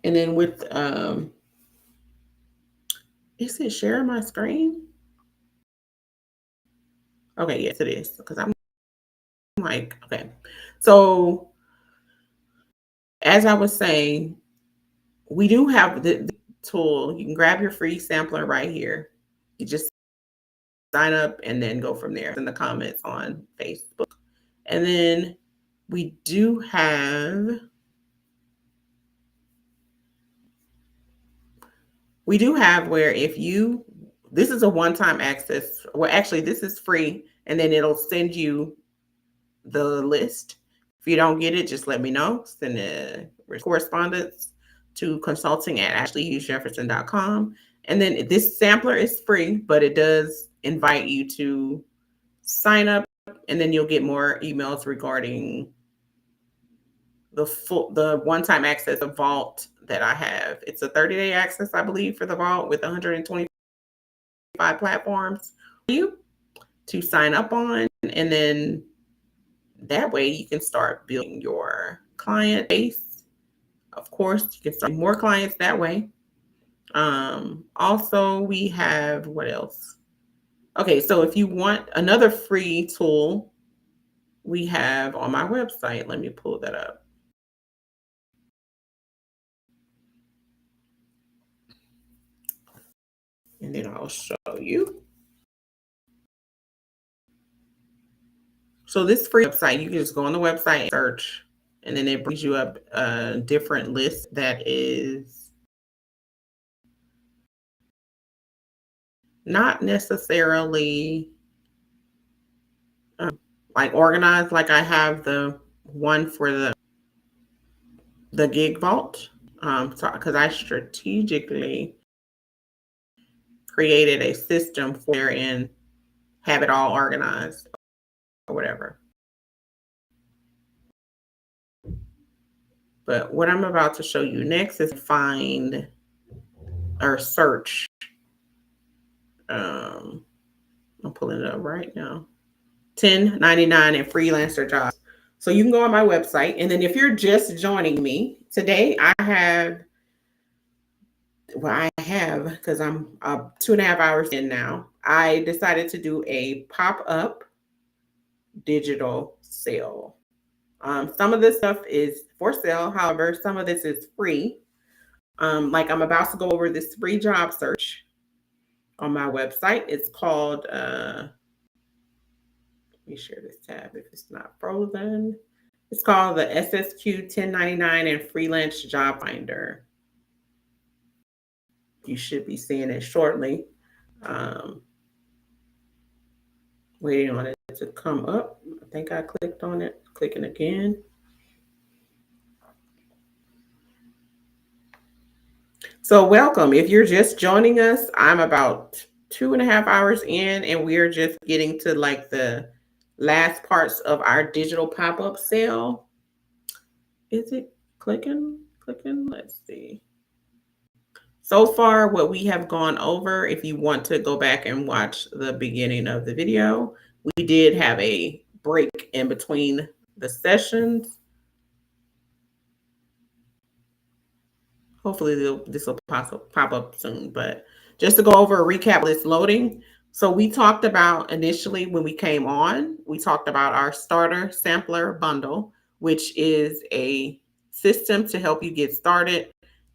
And then with is it sharing my screen? Okay, yes, it is. Because I'm like, okay. So as I was saying, we do have the tool. You can grab your free sampler right here. You just sign up and then go from there in the comments on Facebook. And then we do have where if you, this is a one-time access. Well, actually, this is free, and then it'll send you the list. If you don't get it, just let me know. Send a correspondence to consulting@ashleyhughesjefferson.com. And then this sampler is free, but it does invite you to sign up, and then you'll get more emails regarding the one-time access of Vault that I have. It's a 30-day access, I believe, for the Vault with 125 platforms for you to sign up on. And then that way you can start building your client base. Of course, you can start more clients that way. Also, we have what else? Okay, so if you want another free tool, we have on my website. Let me pull that up. And then I'll show you. So this free website, you can just go on the website and search, and then it brings you up a different list that is not necessarily like organized. Like I have the one for the GigVault, so because I strategically created a system for there and have it all organized or whatever. But what I'm about to show you next is find or search. I'm pulling it up right now. 1099 and freelancer jobs. So you can go on my website, and then if you're just joining me today, I have because I'm 2.5 hours in now. I decided to do a pop-up digital sale. Some of this stuff is for sale. However, some of this is free. Like I'm about to go over this free job search on my website. It's called, let me share this tab if it's not frozen. It's called the SSQ 1099 and Freelance Job Finder. You should be seeing it shortly. Waiting on it to come up. I think I clicked on it, clicking again. So welcome. If you're just joining us, I'm about 2.5 hours in, and we're just getting to like the last parts of our digital pop-up sale. Is it clicking? Clicking? Let's see. So far, what we have gone over, if you want to go back and watch the beginning of the video, we did have a break in between the sessions. Hopefully this will pop up soon, but just to go over a recap, it's loading. So we talked about initially when we came on, we talked about our starter sampler bundle, which is a system to help you get started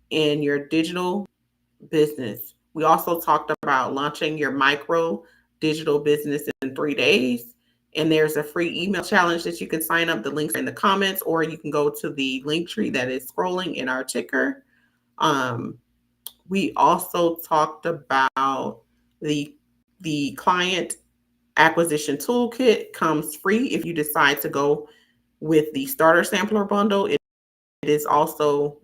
in your digital business. We also talked about launching your micro digital business in 3 days. And there's a free email challenge that you can sign up. The links are in the comments, or you can go to the link tree that is scrolling in our ticker. We also talked about the client acquisition toolkit comes free if you decide to go with the starter sampler bundle. It is also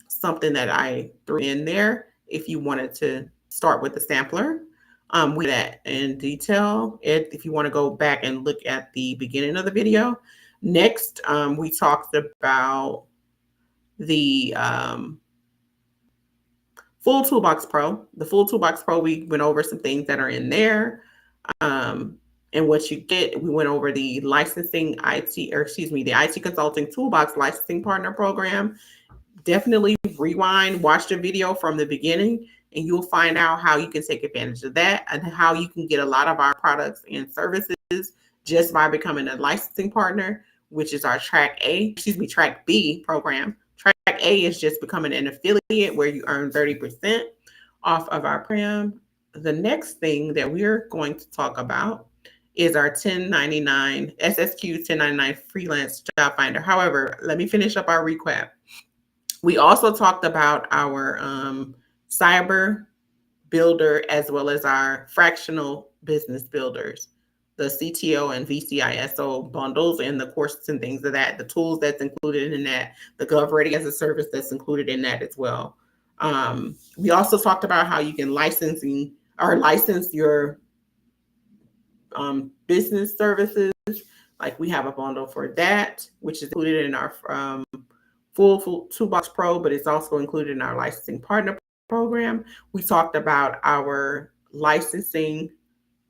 something that I threw in there if you wanted to start with the sampler. We did that in detail if you want to go back and look at the beginning of the video. Next, we talked about the full Toolbox Pro. The full Toolbox Pro, we went over some things that are in there. And what you get, we went over the licensing the IT Consulting Toolbox Licensing Partner Program. Definitely rewind, watch the video from the beginning, and you'll find out how you can take advantage of that and how you can get a lot of our products and services just by becoming a licensing partner, which is our Track B program. Track A is just becoming an affiliate where you earn 30% off of our program. The next thing that we're going to talk about is our 1099 SSQ 1099 freelance job finder. However, let me finish up our recap. We also talked about our cyber builder as well as our fractional business builders, the CTO and VCISO bundles and the courses and things of that, the tools that's included in that, the GovReady as a service that's included in that as well. We also talked about how you can license your business services. Like we have a bundle for that, which is included in our full Toolbox Pro, but it's also included in our licensing partner program. We talked about our licensing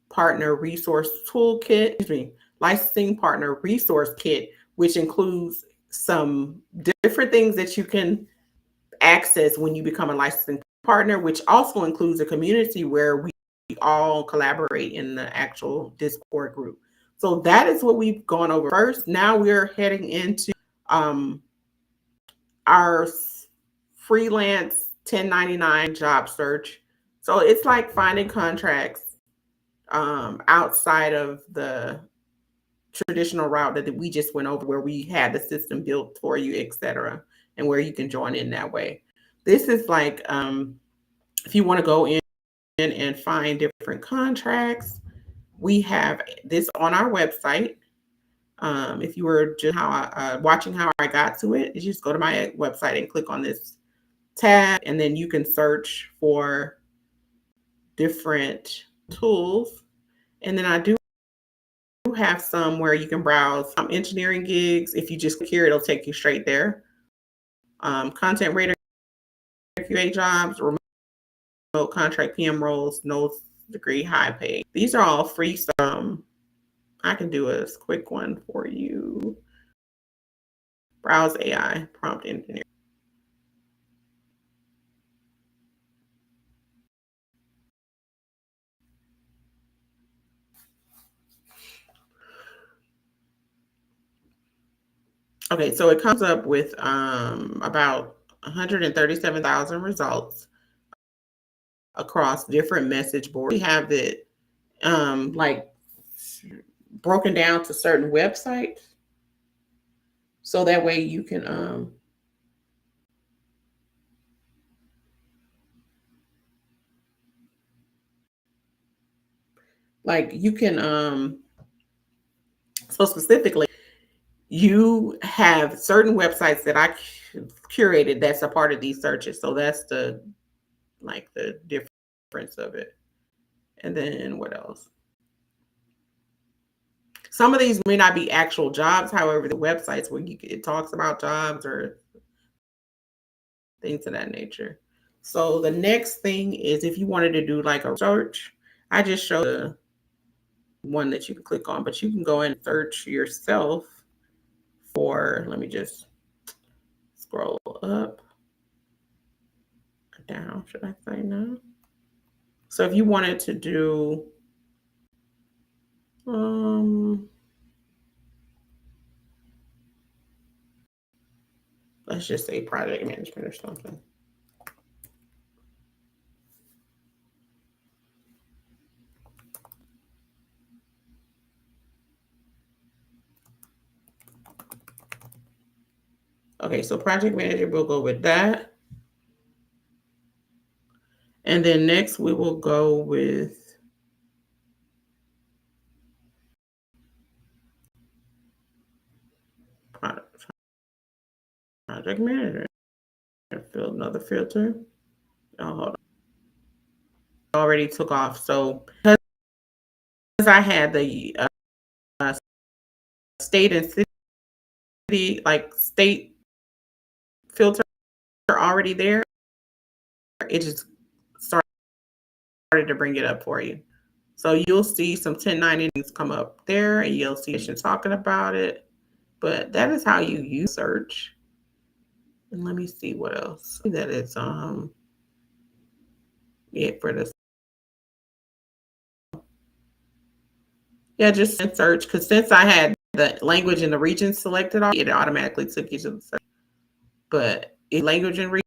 partner resource toolkit, licensing partner resource kit, which includes some different things that you can access when you become a licensing partner, which also includes a community where we all collaborate in the actual Discord group. So that is what we've gone over first. Now we're heading into our freelance 1099 job search. So it's like finding contracts outside of the traditional route that we just went over, where we had the system built for you, etc., and where you can join in that way. This is like if you want to go in and find different contracts, we have this on our website. If you were just watching how I got to it, you just go to my website and click on this tab, and then you can search for different tools. And then I do have some where you can browse engineering gigs. If you just click here, it'll take you straight there. Content rater QA jobs, remote contract PM roles, no degree, high pay. These are all free. So I can do a quick one for you. Browse AI prompt engineer. Okay, so it comes up with about 137,000 results across different message boards. We have it like broken down to certain websites, so that way you can so specifically you have certain websites that I curated that's a part of these searches. So that's the like the difference of it. And then what else? Some of these may not be actual jobs. However, the websites where it talks about jobs or things of that nature. So the next thing is if you wanted to do like a search, I just showed the one that you can click on, but you can go and search yourself for, let me just scroll up, down, should I say now? So if you wanted to do, let's just say project management or something. Okay, so project manager, we'll go with that. And then next we will go with project manager. Another filter. Oh, hold on. Already took off. So because I had the state and city, like state filter already there, it just started to bring it up for you. So you'll see some 1090s come up there, and you'll see it talking about it. But that is how you use search. And let me see what else. That is it for this. Yeah, just search, because since I had the language and the region selected, it automatically took you to the search. But language and region.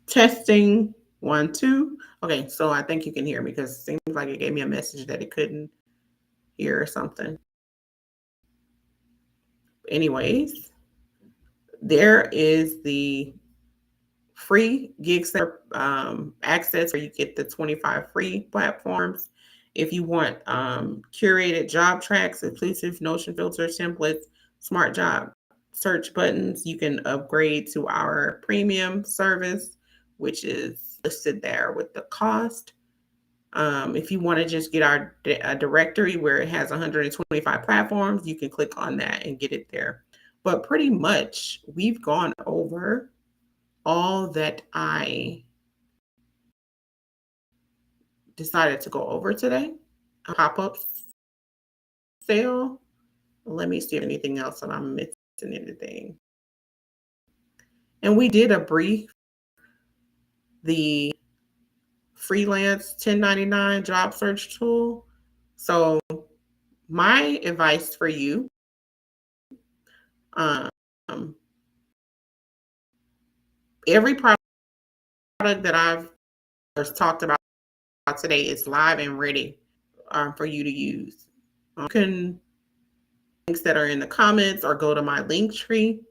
Testing 1 2. Okay, so I think you can hear me because it seems like it gave me a message that it couldn't hear or something. Anyways, there is the free GigVault access where you get the 25 free platforms. If you want curated job tracks, inclusive Notion filter templates, smart job search buttons, you can upgrade to our premium service, which is listed there with the cost. If you want to just get our directory where it has 125 platforms, you can click on that and get it there. But pretty much we've gone over all that I decided to go over today. A pop-up sale. Let me see if anything else that I'm missing anything. And we did a brief, the freelance 1099 job search tool. So my advice for you, every product that I've talked about today is live and ready for you to use. You can links that are in the comments or go to my link tree.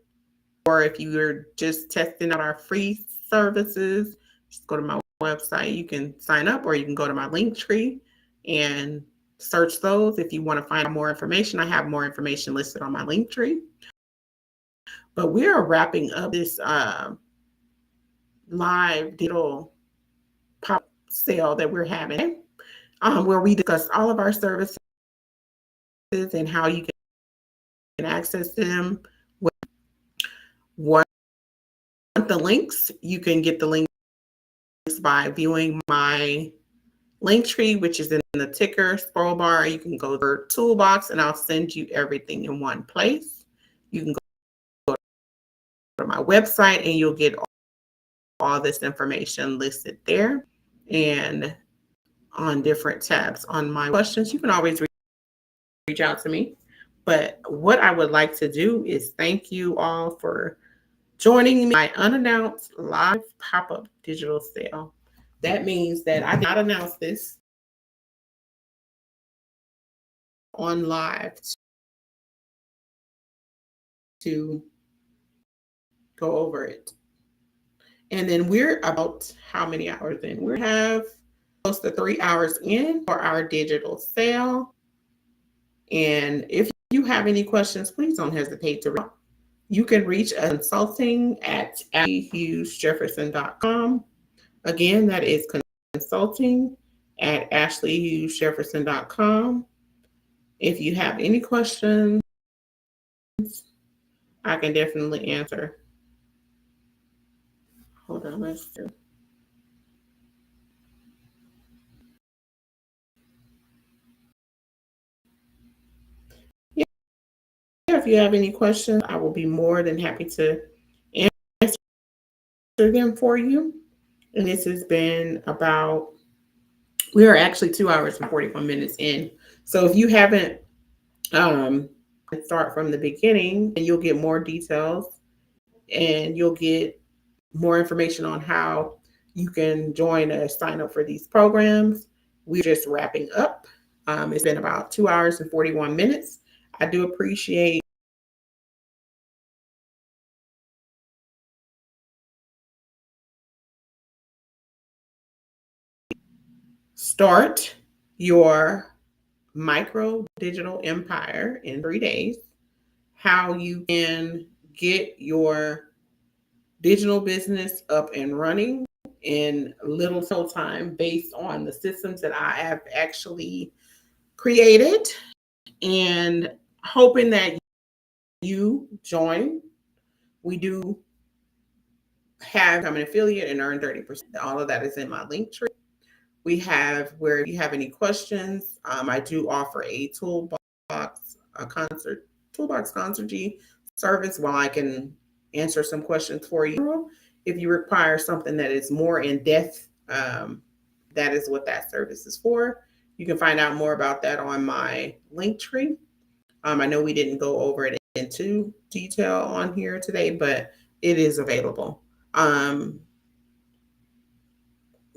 Or if you're just testing out our free services, just go to my website. You can sign up, or you can go to my link tree and search those. If you want to find more information, I have more information listed on my link tree. But we are wrapping up this live digital pop sale that we're having, where we discuss all of our services and how you can access them. What the links, you can get the links by viewing my link tree, which is in the ticker scroll bar. You can go to Toolbox and I'll send you everything in one place. You can go to my website and you'll get all this information listed there and on different tabs. On my questions, you can always reach out to me. But what I would like to do is thank you all for joining me my unannounced live pop-up digital sale. That means that I did not announce this on live to go over it. And then we're about how many hours in? We have close to 3 hours in for our digital sale. And if you have any questions, please don't hesitate to reach out. You can reach us consulting at Hughes-Jefferson.com. Again, that is consulting at Hughes-Jefferson.com. If you have any questions, I can definitely answer. Hold on, let's do. Yeah, if you have any questions, I will be more than happy to answer them for you. And this has been about, we are actually 2 hours and 41 minutes in. So if you haven't, start from the beginning, and you'll get more details and you'll get more information on how you can join or sign up for these programs. We're just wrapping up. It's been about 2 hours and 41 minutes. I do appreciate start your micro digital empire in 3 days, how you can get your digital business up and running in little to no time based on the systems that I have actually created, and hoping that you join. We do have an affiliate and earn 30%. All of that is in my link tree. We have, where if you have any questions, I do offer a toolbox consultancy service while I can answer some questions for you. If you require something that is more in depth, that is what that service is for. You can find out more about that on my link tree. I know we didn't go over it into detail on here today, but it is available.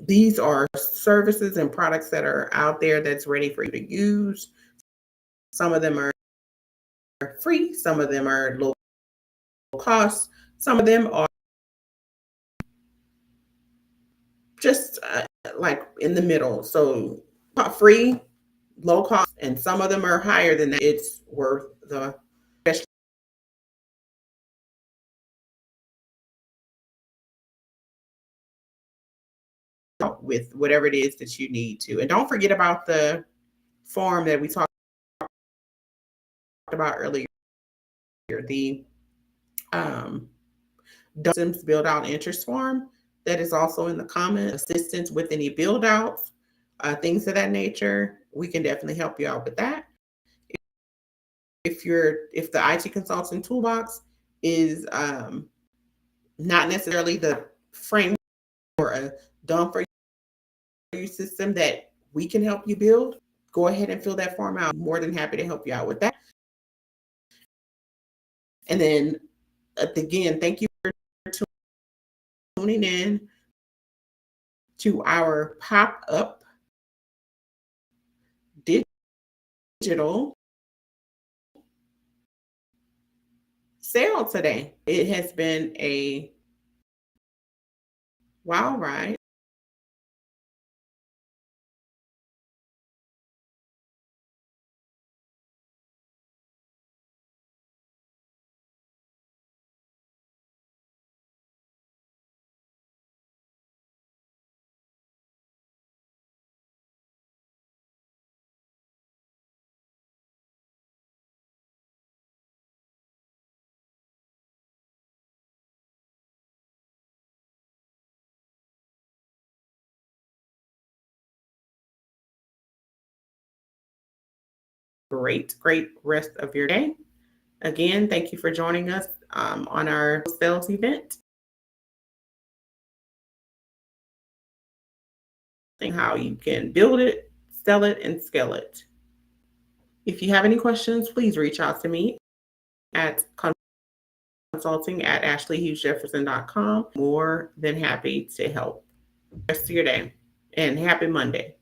These are services and products that are out there that's ready for you to use. Some of them are free, some of them are low cost, some of them are just like in the middle. So free, low cost, and some of them are higher than that. It's worth the with whatever it is that you need to. And don't forget about the form that we talked about earlier, the systems build out interest form that is also in the comment. Assistance with any build outs, things of that nature. We can definitely help you out with that. If the IT consulting toolbox is not necessarily the frame or a done for you system that we can help you build, go ahead and fill that form out. I'm more than happy to help you out with that. And then again, thank you for tuning in to our pop-up digital sale today. It has been a wild ride. Great rest of your day. Again, thank you for joining us on our sales event. How you can build it, sell it, and scale it. If you have any questions, please reach out to me at consulting at Hughes-Jefferson.com. More than happy to help. Rest of your day and happy Monday.